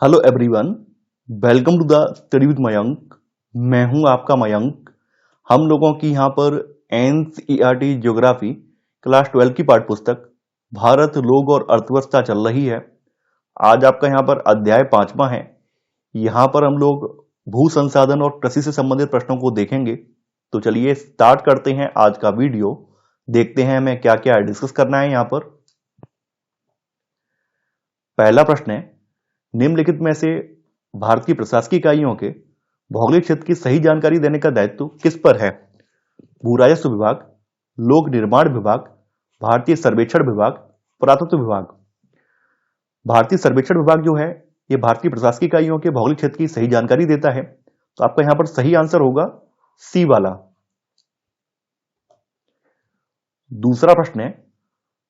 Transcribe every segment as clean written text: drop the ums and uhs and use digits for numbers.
Hello everyone, welcome to the study with Mayank. मैं हूं आपका मयंक। हम लोगों की यहां पर एनसीईआरटी ज्योग्राफी क्लास 12 की पाठ्य पुस्तक भारत लोग और अर्थव्यवस्था चल रही है। आज आपका यहां पर अध्याय 5वां है। यहां पर हम लोग भू संसाधन और कृषि से संबंधित प्रश्नों को देखेंगे। तो चलिए स्टार्ट करते हैं आज का वीडियो। देखते हैं हमें क्या क्या डिस्कस करना है। यहां पर पहला प्रश्न है, निम्नलिखित में से भारत की प्रशासकीय इकाइयों के भौगोलिक क्षेत्र की सही जानकारी देने का दायित्व किस पर है? भू राजस्व विभाग, लोक निर्माण विभाग, भारतीय सर्वेक्षण विभाग, पुरातत्व विभाग। भारतीय सर्वेक्षण विभाग जो है ये भारत की प्रशासकीय इकाइयों के भौगोलिक क्षेत्र की सही जानकारी देता है। तो आपका यहां पर सही आंसर होगा सी वाला। दूसरा प्रश्न है,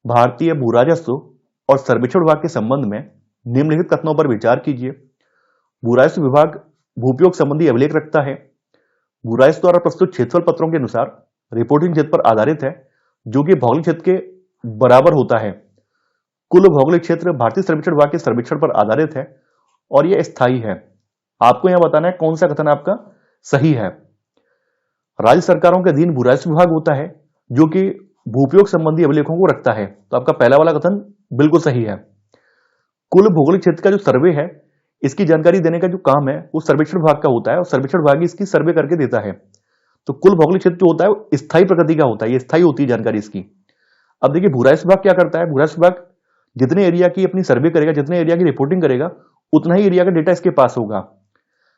भारतीय भू राजस्व और सर्वेक्षण विभाग के संबंध में निम्नलिखित कथनों पर विचार कीजिए। भू राजस्व विभाग भूपयोग संबंधी अभिलेख रखता है। भू राजस्व द्वारा प्रस्तुत क्षेत्रफल पत्रों के अनुसार रिपोर्टिंग क्षेत्र पर आधारित है, जो कि भौगोलिक क्षेत्र के बराबर होता है। कुल भौगोलिक क्षेत्र भारतीय सर्वेक्षण विभाग के सर्वेक्षण पर आधारित है और यह स्थायी है। आपको यहां बताना है कौन सा कथन आपका सही है। राज्य सरकारों के अधीन भू राजस्व विभाग होता है, जो कि भूपयोग संबंधी अभिलेखों को रखता है। तो आपका पहला वाला कथन बिल्कुल सही है। कुल भौगोलिक क्षेत्र का जो सर्वे है, इसकी जानकारी देने का जो काम है वो सर्वेक्षण विभाग का होता है और सर्वेक्षण विभाग इसकी सर्वे करके देता है। तो कुल भौगोलिक क्षेत्र जो होता है वो स्थायी प्रकृति का होता है, ये स्थायी होती है जानकारी इसकी। अब देखिए भू राजस्व विभाग क्या करता है। भू राजस्व विभाग जितने एरिया की अपनी सर्वे करेगा, जितने एरिया की रिपोर्टिंग करेगा, उतना ही एरिया का डेटा इसके पास होगा।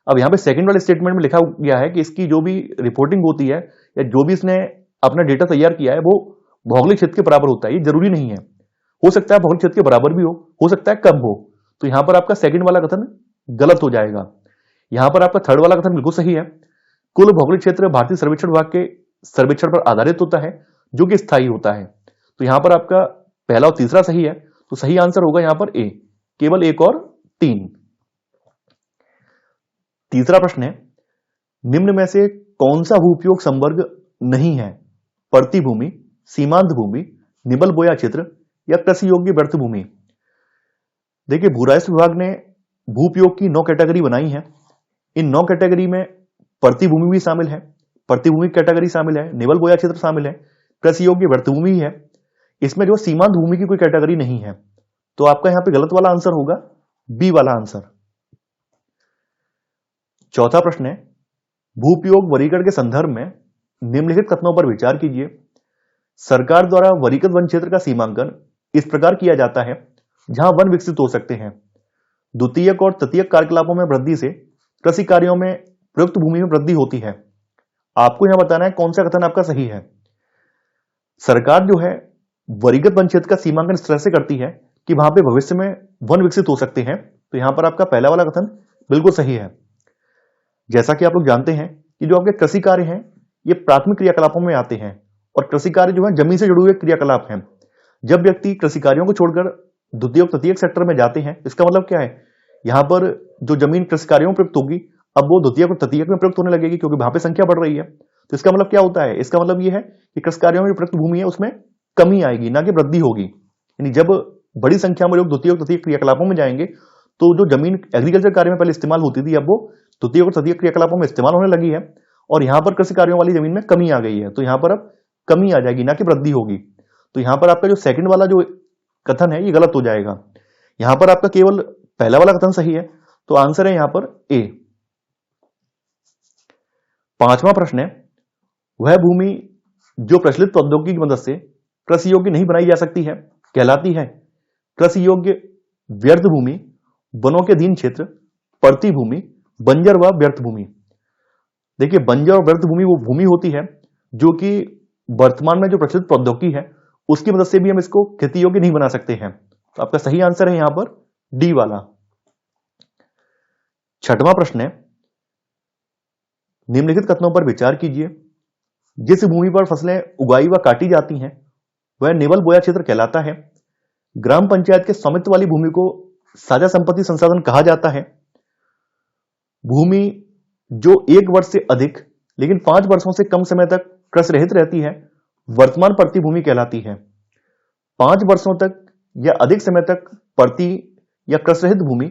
अब यहाँ पे सेकंड वाले स्टेटमेंट में लिखा गया है कि इसकी जो भी रिपोर्टिंग होती है या जो भी इसने अपना डेटा तैयार किया है वो भौगोलिक क्षेत्र के बराबर होता है। ये जरूरी नहीं है, हो सकता है भौगोलिक क्षेत्र के बराबर भी हो सकता है कम हो। तो यहां पर आपका सेकंड वाला कथन गलत हो जाएगा। यहां पर आपका थर्ड वाला कथन बिल्कुल सही है। कुल भौगोलिक क्षेत्र भारतीय सर्वेक्षण विभाग के सर्वेक्षण पर आधारित होता है, जो कि स्थायी होता है। तो यहां पर आपका पहला और तीसरा सही है। तो सही आंसर होगा यहां पर ए, केवल 1 और 3। तीसरा प्रश्न है, निम्न में से कौन सा भूउपयोग संवर्ग नहीं है? पड़ती भूमि, सीमांत भूमि, निबल बोया क्षेत्र या कृषि योग्य व्यर्थ भूमि। देखिए भू राजस्व विभाग ने भूउपयोग की 9 कैटेगरी बनाई है। इन 9 कैटेगरी में पड़ती भूमि भी शामिल है, पड़ती भूमि कैटेगरी शामिल है, निबल बोया क्षेत्र शामिल है, कृषि योग्य व्यर्थ भूमि है। इसमें जो सीमांत भूमि की कोई कैटेगरी नहीं है। तो आपका यहां पे गलत वाला आंसर होगा बी वाला आंसर। चौथा प्रश्न है, भूउपयोग वर्गीकरण के संदर्भ में निम्नलिखित कथनों पर विचार कीजिए। सरकार द्वारा वर्गीकृत वन क्षेत्र का सीमांकन इस प्रकार किया जाता है जहां वन विकसित हो सकते हैं। द्वितीयक और तृतीयक कार्यकलापों में वृद्धि से कृषि कार्यों में प्रयुक्त भूमि में वृद्धि होती है। आपको यहां बताना है कौन सा कथन आपका सही है। सरकार जो है वर्गीकृत वन क्षेत्र का सीमांकन इस तरह से करती है कि वहां पे भविष्य में वन विकसित हो सकते हैं। तो यहां पर आपका पहला वाला कथन बिल्कुल सही है। जैसा कि आप लोग जानते हैं कि जो आपके कृषि कार्य हैं ये प्राथमिक क्रियाकलापों में आते हैं और कृषि कार्य जो है जमीन से जुड़े हुए क्रियाकलाप हैं। जब व्यक्ति कृषि कार्यों को छोड़कर द्वितीयक तृतीयक सेक्टर में जाते हैं, इसका मतलब क्या है, यहां पर जो जमीन कृषि कार्यों में प्रयुक्त होगी अब वो द्वितीयक और तृतीयक में प्रयुक्त होने लगेगी, क्योंकि वहां पे संख्या बढ़ रही है। तो इसका मतलब क्या होता है, इसका मतलब ये है कि कृषि कार्यों में जो प्रयुक्त भूमि है उसमें कमी आएगी, ना कि वृद्धि होगी। यानी जब बड़ी संख्या में लोग द्वितीयक और तृतीयक क्रियाकलापों में जाएंगे तो जो जमीन एग्रीकल्चर कार्य में पहले इस्तेमाल होती थी अब वो द्वितीयक और तृतीयक क्रियाकलापों में इस्तेमाल होने लगी है और यहां पर कृषि कार्यों वाली जमीन में कमी आ गई है। तो यहां पर अब कमी आ जाएगी, ना कि वृद्धि होगी। तो यहां पर आपका जो सेकंड वाला जो कथन है ये गलत हो जाएगा। यहां पर आपका केवल पहला वाला कथन सही है। तो आंसर है यहां पर ए। पांचवा प्रश्न है, वह भूमि जो प्रचलित प्रौद्योगिकी की मदद से कृषि योग्य नहीं बनाई जा सकती है कहलाती है कृषि योग्य व्यर्थ भूमि, वनों के अधीन क्षेत्र, पड़ती भूमि, बंजर व व्यर्थ भूमि। देखिए बंजर और व्यर्थ भूमि वो भूमि होती है जो कि वर्तमान में जो प्रचलित प्रौद्योगिकी है उसकी मदद से भी हम इसको खेती योग्य नहीं बना सकते हैं। तो आपका सही आंसर है यहां पर डी वाला। छठवां प्रश्न है, निम्नलिखित कथनों पर विचार कीजिए। जिस भूमि पर फसलें उगाई व काटी जाती हैं वह निबल बोया क्षेत्र कहलाता है। ग्राम पंचायत के स्वामित्व वाली भूमि को साझा संपत्ति संसाधन कहा जाता है। भूमि जो 1 वर्ष से अधिक लेकिन 5 वर्षों से कम समय तक कृषि रहित रहती है वर्तमान पड़ती भूमि कहलाती है। 5 वर्षों तक या अधिक समय तक पड़ती या कृषि रहित भूमि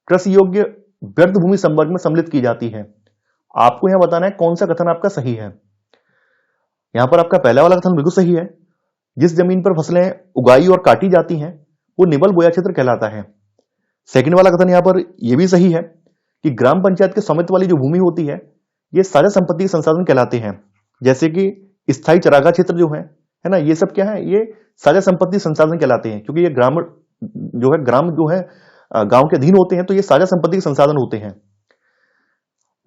कृषि योग्य व्यर्थ भूमि संवर्ग में सम्मिलित की जाती है। आपको यहां बताना है कौन सा कथन आपका सही है। यहां पर आपका पहला वाला कथन बिल्कुल सही है। जिस जमीन पर फसलें उगाई और काटी जाती हैं वो निबल बोया क्षेत्र कहलाता है। सेकंड वाला कथन यहां पर यह भी सही है कि ग्राम पंचायत के स्वामित्व वाली जो भूमि होती है ये साझा संपत्ति के संसाधन कहलाते हैं। जैसे कि स्थायी चरागाह क्षेत्र जो है ना, ये सब क्या है, ये साझा संपत्ति संसाधन कहलाते हैं, क्योंकि ये ग्राम जो है गांव के अधीन होते हैं, तो ये साझा संपत्ति के संसाधन होते हैं।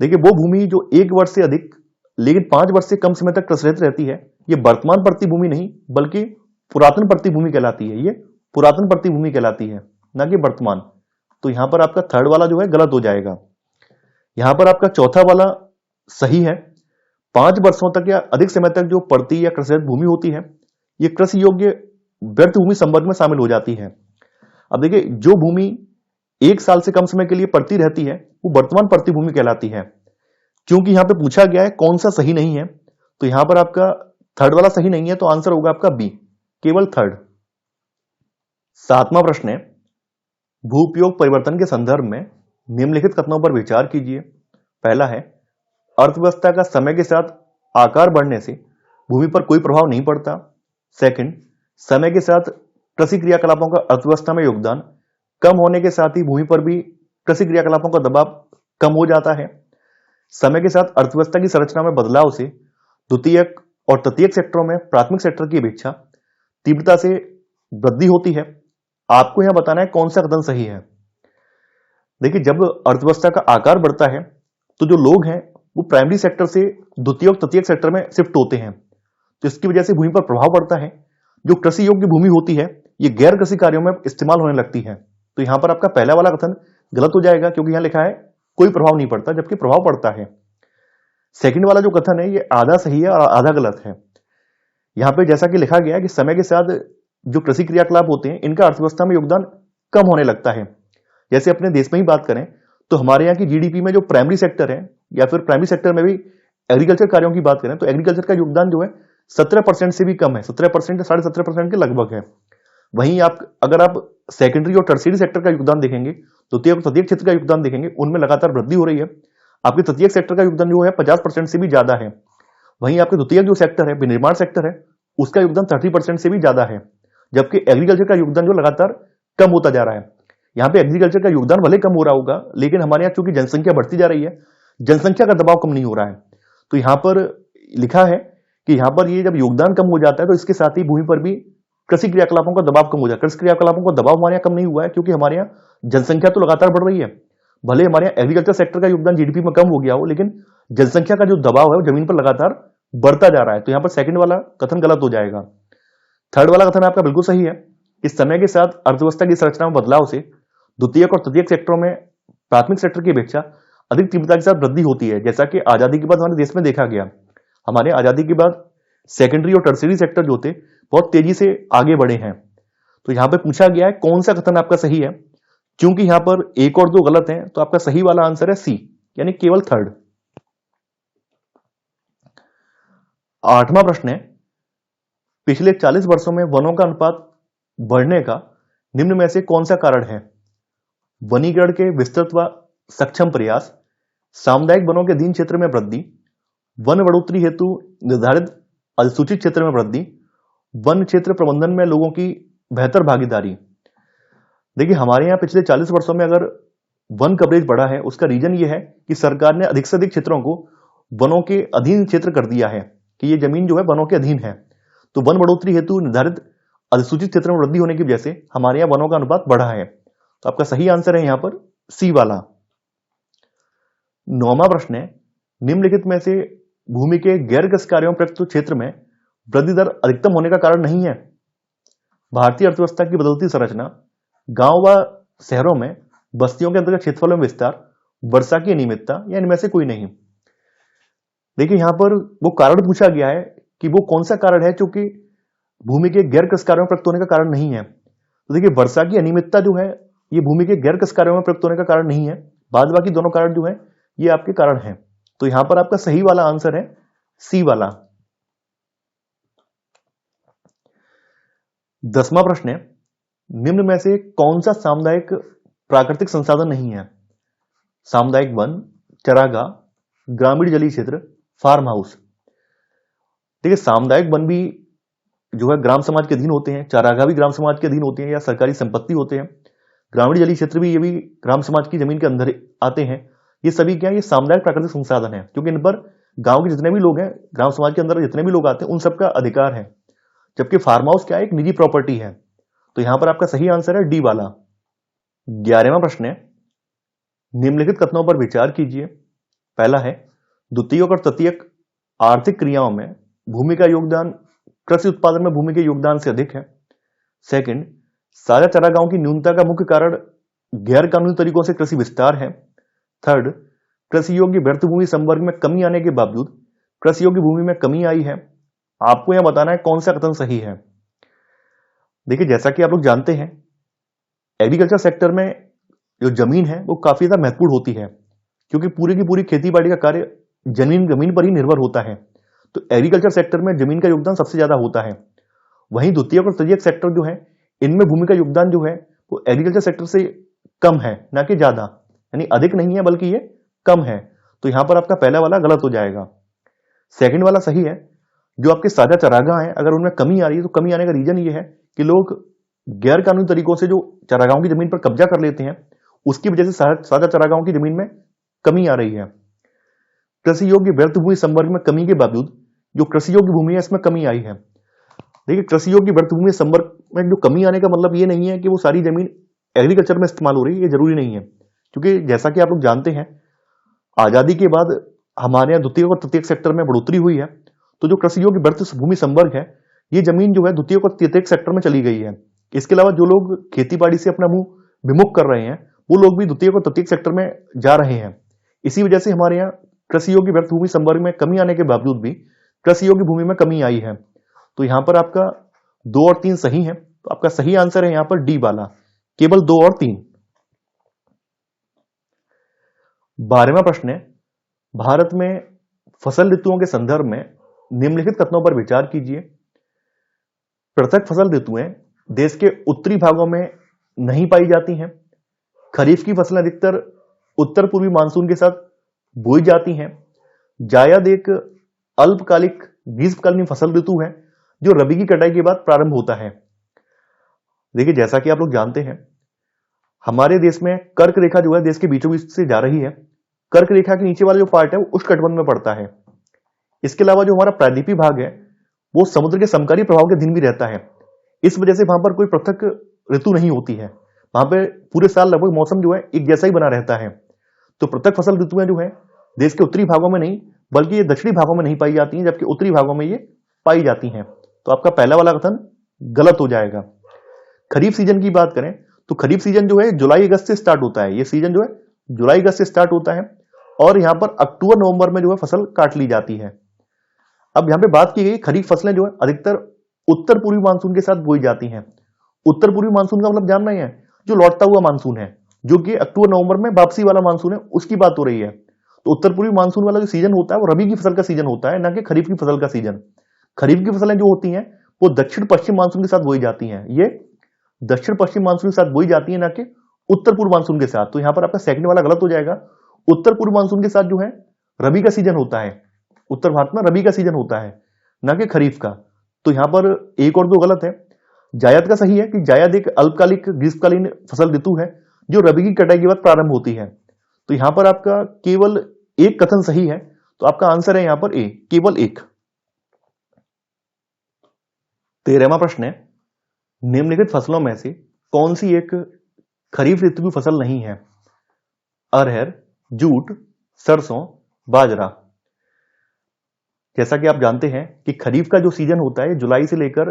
देखिए वो भूमि जो 1 वर्ष से अधिक लेकिन 5 वर्ष से कम समय तक प्रसरित रहती है, ये वर्तमान पड़ती भूमि नहीं बल्कि पुरातन पड़ती भूमि कहलाती है। ये पुरातन पड़ती भूमि कहलाती है, ना कि वर्तमान। तो यहां पर आपका थर्ड वाला जो है गलत हो जाएगा। यहां पर आपका चौथा वाला सही है। 5 वर्षों तक या अधिक समय तक जो पड़ती या कृषिरत भूमि होती है ये कृषि योग्य व्यर्थ भूमि संवर्ग में शामिल हो जाती है। अब देखिए जो भूमि 1 साल से कम समय के लिए पड़ती रहती है वो वर्तमान पड़ती भूमि कहलाती है। क्योंकि यहां पे पूछा गया है कौन सा सही नहीं है, तो यहां पर आपका थर्ड वाला सही नहीं है, तो आंसर होगा आपका बी, केवल थर्ड। 7वां प्रश्न है, भूउपयोग परिवर्तन के संदर्भ में निम्नलिखित कथनों पर विचार कीजिए। पहला है, अर्थव्यवस्था का समय के साथ आकार बढ़ने से भूमि पर कोई प्रभाव नहीं पड़ता। सेकंड, समय के साथ कृषि क्रियाकलापों का अर्थव्यवस्था में योगदान कम होने के साथ ही भूमि पर भी कृषि क्रियाकलापों का दबाव कम हो जाता है। समय के साथ अर्थव्यवस्था की संरचना में बदलाव से द्वितीयक और तृतीयक सेक्टरों में प्राथमिक सेक्टर की अपेक्षा तीव्रता से वृद्धि होती है। आपको यहां बताना है कौन सा कथन सही है। देखिए जब अर्थव्यवस्था का आकार बढ़ता है तो जो लोग हैं वो प्राइमरी सेक्टर से द्वितीय और तृतीयक सेक्टर में शिफ्ट होते हैं, तो इसकी वजह से भूमि पर प्रभाव पड़ता है। जो कृषि योग्य भूमि होती है ये गैर कृषि कार्यों में इस्तेमाल होने लगती है। तो यहां पर आपका पहला वाला कथन गलत हो जाएगा, क्योंकि यहां लिखा है कोई प्रभाव नहीं पड़ता, जबकि प्रभाव पड़ता है। सेकंड वाला जो कथन है ये आधा सही है और आधा गलत है। यहां पे जैसा कि लिखा गया है कि समय के साथ जो कृषि क्रियाकलाप होते हैं इनका अर्थव्यवस्था में योगदान कम होने लगता है। जैसे अपने देश में ही बात करें तो हमारे यहाँ की जीडीपी में जो प्राइमरी सेक्टर है या फिर प्राइमरी सेक्टर में भी एग्रीकल्चर कार्यों की बात करें तो एग्रीकल्चर का योगदान जो है 17% से भी कम है, 17% या 17.5% के लगभग है। वहीं आप अगर आप सेकेंडरी और टर्शियरी सेक्टर का योगदान देखेंगे, द्वितीय और तृतीयक क्षेत्र का योगदान देखेंगे, उनमें लगातार वृद्धि हो रही है। आपके तृतीयक सेक्टर का योगदान जो है 50% से भी ज्यादा है। वहीं आपके द्वितीयक जो सेक्टर है, विनिर्माण सेक्टर है, उसका योगदान 30% से भी ज्यादा है। जबकि एग्रीकल्चर का योगदान जो लगातार कम होता जा रहा है। यहाँ पे एग्रीकल्चर का योगदान भले कम हो रहा होगा, लेकिन हमारे यहाँ चूंकि जनसंख्या बढ़ती जा रही है, जनसंख्या का दबाव कम नहीं हो रहा है। तो यहाँ पर लिखा है कि यहाँ पर ये जब योगदान कम हो जाता है तो इसके साथ ही भूमि पर भी कृषि क्रियाकलापों का दबाव कम हो जाता है। कृषि क्रियाकलापों का दबाव हमारे यहाँ कम नहीं हुआ है, क्योंकि हमारे यहाँ जनसंख्या तो लगातार बढ़ रही है। भले हमारे यहाँ एग्रीकल्चर सेक्टर का योगदान जीडीपी में कम हो गया हो, लेकिन जनसंख्या का जो दबाव है वो जमीन पर लगातार बढ़ता जा रहा है। तो यहाँ पर सेकंड वाला कथन गलत हो जाएगा। थर्ड वाला कथन आपका बिल्कुल सही है। इस समय के साथ अर्थव्यवस्था की संरचना में बदलाव से द्वितीयक और तृतीयक सेक्टरों में प्राथमिक सेक्टर की अपेक्षा अधिक तीव्रता के साथ वृद्धि होती है। जैसा कि आजादी के बाद हमारे देश में देखा गया, हमारे आजादी के बाद सेकेंडरी और टर्शियरी सेक्टर जो थे बहुत तेजी से आगे बढ़े हैं। तो यहां पे पूछा गया है कौन सा कथन आपका सही है। क्योंकि यहां पर एक और दो गलत हैं, तो आपका सही वाला आंसर है सी, यानी केवल थर्ड। 8वां प्रश्न है, पिछले 40 वर्षों में वनों का अनुपात बढ़ने का निम्न में से कौन सा कारण है। वनीकरण के विस्तृत व सक्षम प्रयास, सामुदायिक वनों के अधीन क्षेत्र में वृद्धि, वन बढ़ोतरी हेतु निर्धारित अधिसूचित क्षेत्र में वृद्धि, वन क्षेत्र प्रबंधन में लोगों की बेहतर भागीदारी। देखिए हमारे यहाँ पिछले 40 वर्षों में अगर वन कवरेज बढ़ा है, उसका रीजन ये है कि सरकार ने अधिक से अधिक क्षेत्रों को वनों के अधीन क्षेत्र कर दिया है, कि ये जमीन जो है वनों के अधीन है। तो वन बढ़ोतरी हेतु निर्धारित अधिसूचित क्षेत्र में वृद्धि होने की वजह से हमारे यहाँ वनों का अनुपात बढ़ा है। तो आपका सही आंसर है यहाँ पर सी वाला। 9वां प्रश्न है, निम्नलिखित में से भूमि के गैर कृषि कार्यों प्रयुक्त क्षेत्र में वृद्धि दर अधिकतम होने का कारण नहीं है। भारतीय अर्थव्यवस्था की बदलती संरचना, गांव व शहरों में बस्तियों के अंतर्गत क्षेत्रफल में विस्तार, वर्षा की अनियमितता, या इनमें से कोई नहीं। देखिए यहां पर वो कारण पूछा गया है कि वो कौन सा कारण है चूंकि भूमि के गैर कृषि कार्यों में प्रयुक्त होने का कारण नहीं है। तो देखिए वर्षा की अनियमितता जो है ये भूमि के गैर कृषि कार्यों में प्रयुक्त होने का कारण नहीं है। बाद बाकी दोनों कारण जो है ये आपके कारण हैं। तो यहां पर आपका सही वाला आंसर है सी वाला। 10वां प्रश्न है, निम्न में से कौन सा सामुदायिक प्राकृतिक संसाधन नहीं है। सामुदायिक वन, चरागाह, ग्रामीण जलीय क्षेत्र, फार्म हाउस। देखिए सामुदायिक वन भी जो है ग्राम समाज के अधीन होते हैं, चारागाह भी ग्राम समाज के अधीन होते हैं या सरकारी संपत्ति होते हैं। ग्रामीण जलीय क्षेत्र भी ये भी ग्राम समाज की जमीन के अंदर आते हैं। ये सभी क्या है, ये सामुदायिक प्राकृतिक संसाधन है, क्योंकि इन पर गांव के जितने भी लोग हैं, ग्राम समाज के अंदर जितने भी लोग आते हैं, उन सबका अधिकार है। जबकि फार्म हाउस क्या है, एक निजी प्रॉपर्टी है। तो यहां पर आपका सही आंसर है डी वाला। 11वां प्रश्न है, निम्नलिखित कथनों पर विचार कीजिए। पहला है, द्वितीयक और तृतीयक आर्थिक क्रियाओं में भूमि का योगदान कृषि उत्पादन में भूमि के योगदान से अधिक है। सेकंड, साझा चारागाहों की न्यूनता का मुख्य कारण गैर कानूनी तरीकों से कृषि विस्तार है। थर्ड, कृषि योग्य व्यर्थ भूमि संवर्ग में कमी आने के बावजूद कृषि योग्य भूमि में कमी आई है। आपको यह बताना है कौन सा कथन सही है। देखिए जैसा कि आप लोग जानते हैं, एग्रीकल्चर सेक्टर में जो जमीन है वो काफी ज्यादा महत्वपूर्ण होती है, क्योंकि पूरी की पूरी खेती बाड़ी का कार्य जमीन पर ही निर्भर होता है। तो एग्रीकल्चर सेक्टर में जमीन का योगदान सबसे ज्यादा होता है। वहीं द्वितीयक और तृतीयक सेक्टर जो है, इनमें भूमि का योगदान जो है वो एग्रीकल्चर सेक्टर से कम है, ना कि ज्यादा, यानी अधिक नहीं है बल्कि ये कम है। तो यहां पर आपका पहला वाला गलत हो जाएगा। सेकंड वाला सही है। जो आपके साझा चारागाह हैं, अगर उनमें कमी आ रही है तो कमी आने का रीजन ये है कि लोग गैर कानूनी तरीकों से जो चारागाहों की जमीन पर कब्जा कर लेते हैं, उसकी वजह से साझा चारागाहों की जमीन में कमी आ रही है। कृषि योग्य व्यर्थ भूमि संवर्ग में कमी के बावजूद जो कृषि योग्य भूमि है इसमें कमी आई है। देखिए कृषि योग्य व्यर्थ भूमि संवर्ग में जो कमी आने का मतलब ये नहीं है कि वो सारी जमीन एग्रीकल्चर में इस्तेमाल हो रही है, ये जरूरी नहीं है। क्योंकि जैसा कि आप लोग जानते हैं, आजादी के बाद हमारे यहाँ द्वितीयक और तृतीयक सेक्टर में बढ़ोतरी हुई है। तो जो कृषि योग्य व्यर्थ भूमि संवर्ग है, ये जमीन जो है द्वितीयक और तृतीयक सेक्टर में चली गई है। इसके अलावा जो लोग खेती बाड़ी से अपना मुंह विमुख कर रहे हैं, वो लोग भी द्वितीयक और तृतीयक सेक्टर में जा रहे हैं। इसी वजह से हमारे यहाँ कृषि योग्य व्यर्थ भूमि संवर्ग में कमी आने के बावजूद भी कृषि योग्य भूमि में कमी आई है। तो यहां पर आपका 2 और 3 सही है। तो आपका सही आंसर है यहां पर डी वाला, केवल 2 और 3। 12वां प्रश्न है, भारत में फसल ऋतुओं के संदर्भ में निम्नलिखित कथनों पर विचार कीजिए। पृथक फसल ऋतुएं देश के उत्तरी भागों में नहीं पाई जाती हैं। खरीफ की फसलें अधिकतर उत्तर पूर्वी मानसून के साथ बोई जाती हैं। जायद एक अल्पकालिक ग्रीष्मकालीन फसल ऋतु है जो रबी की कटाई के बाद प्रारंभ होता है। देखिए जैसा कि आप लोग जानते हैं, हमारे देश में कर्क रेखा जो है देश के बीचों बीच से जा रही है। कर्क रेखा के नीचे वाला जो पार्ट है वो उष्णकटिबंध में पड़ता है। इसके अलावा जो हमारा प्रायद्वीपीय भाग है वो समुद्र के समकालीन प्रभाव के अधीन भी रहता है। इस वजह से वहां पर कोई पृथक ऋतु नहीं होती है। वहां पे पूरे साल लगभग मौसम जो है एक जैसा ही बना रहता है। तो पृथक फसल ऋतुएं जो है देश के उत्तरी भागों में नहीं बल्कि ये दक्षिणी भागों में नहीं पाई जाती हैं, जबकि उत्तरी भागों में ये पाई जाती हैं। तो आपका पहला वाला कथन गलत हो जाएगा। खरीफ सीजन की बात करें तो खरीफ सीजन जो है जुलाई अगस्त से स्टार्ट होता है। ये सीजन जो है जुलाई अगस्त से स्टार्ट होता है और यहां पर अक्टूबर नवंबर में जो है फसल काट ली जाती है। अब यहां पे बात की गई खरीफ फसलें जो है अधिकतर उत्तर पूर्वी मानसून के साथ बोई जाती हैं। उत्तर पूर्वी मानसून का मतलब जान रहे हैं, जो लौटता हुआ मानसून है, जो कि अक्टूबर नवंबर में वापसी वाला मानसून है, उसकी बात हो रही है। तो उत्तर पूर्वी मानसून वाला जो सीजन होता है वो रबी की फसल का सीजन होता है, ना कि खरीफ की फसल का सीजन। खरीफ की फसलें जो होती हैं वो दक्षिण पश्चिम मानसून के साथ बोई जाती हैं। ये दक्षिण पश्चिम मानसून के साथ बोई जाती है, ना कि उत्तर पूर्व मानसून के साथ। तो यहां पर आपका सेकंड वाला गलत हो जाएगा। उत्तर पूर्व मानसून के साथ जो है रबी का सीजन होता है, उत्तर भारत में रबी का सीजन होता है, ना कि खरीफ का। तो यहां पर 1 और 2 गलत है। जायद का सही है कि जायद एक अल्पकालिक ग्रीष्मकालीन फसल ऋतु है जो रबी की कटाई के बाद प्रारंभ होती है। तो यहां पर आपका केवल 1 कथन सही है। तो आपका आंसर है यहां पर ए, केवल 1। 13वां प्रश्न है, निम्नलिखित फसलों में से कौन सी एक खरीफ ऋतु की फसल नहीं है? अरहर, जूट, सरसों, बाजरा। जैसा कि आप जानते हैं कि खरीफ का जो सीजन होता है जुलाई से लेकर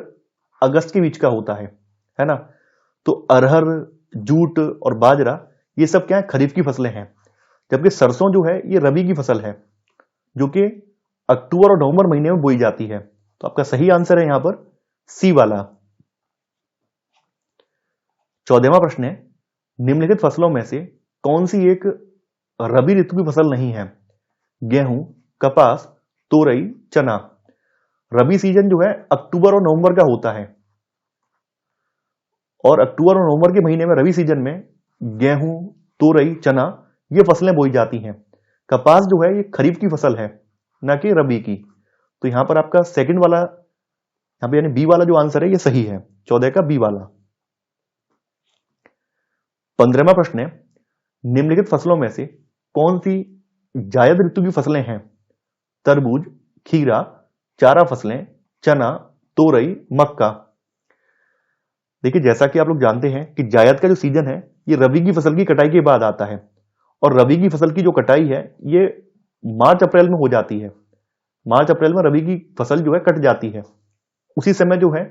अगस्त के बीच का होता है ना। तो अरहर, जूट और बाजरा ये सब क्या है, खरीफ की फसलें हैं। जबकि सरसों जो है ये रबी की फसल है, जो कि अक्टूबर और नवंबर महीने में बोई जाती है। तो आपका सही आंसर है यहां पर सी वाला। 14वां प्रश्न है, निम्नलिखित फसलों में से कौन सी एक रबी ऋतु की फसल नहीं है? गेहूं, कपास, तोरई, चना। रबी सीजन जो है अक्टूबर और नवंबर का होता है और अक्टूबर और नवंबर के महीने में रबी सीजन में गेहूं, तोरई, चना ये फसलें बोई जाती हैं। कपास जो है ये खरीफ की फसल है, ना कि रबी की। तो यहां पर आपका सेकंड वाला, यहां पे यानी बी वाला जो आंसर है ये सही है, 14 का बी वाला। 15वां प्रश्न है, निम्नलिखित फसलों में से कौन सी जायद ऋतु की फसलें हैं? तरबूज, खीरा, चारा फसलें, चना, तोरई, मक्का। देखिए, जैसा कि आप लोग जानते हैं कि जायद का जो सीजन है ये रबी की फसल की कटाई के बाद आता है, और रबी की फसल की जो कटाई है ये मार्च अप्रैल में हो जाती है। मार्च अप्रैल में रबी की फसल जो है कट जाती है। उसी समय जो है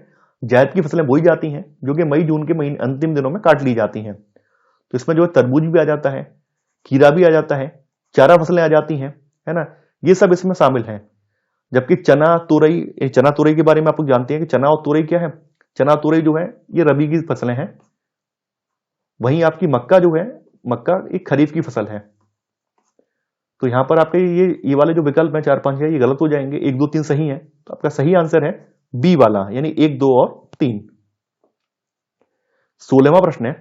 जायद की फसलें बोई जाती हैं, जो कि मई जून के महीने अंतिम दिनों में काट ली जाती हैं। तो इसमें जो है तरबूज भी आ जाता है, खीरा भी आ जाता है, चारा फसलें आ जाती हैं, है ना, ये सब इसमें शामिल हैं। जबकि चना तोरई के बारे में आप लोग जानते हैं कि चना और तोरई क्या है। चना तोरई जो है ये रबी की फसलें हैं। वहीं आपकी मक्का जो है, मक्का एक खरीफ की फसल है। तो यहां पर आपके ये वाले जो विकल्प है 4-5 है ये गलत हो जाएंगे, 1 2 3 सही है। तो आपका सही आंसर है बी वाला, यानी 1 2 और 3। 16वां प्रश्न है,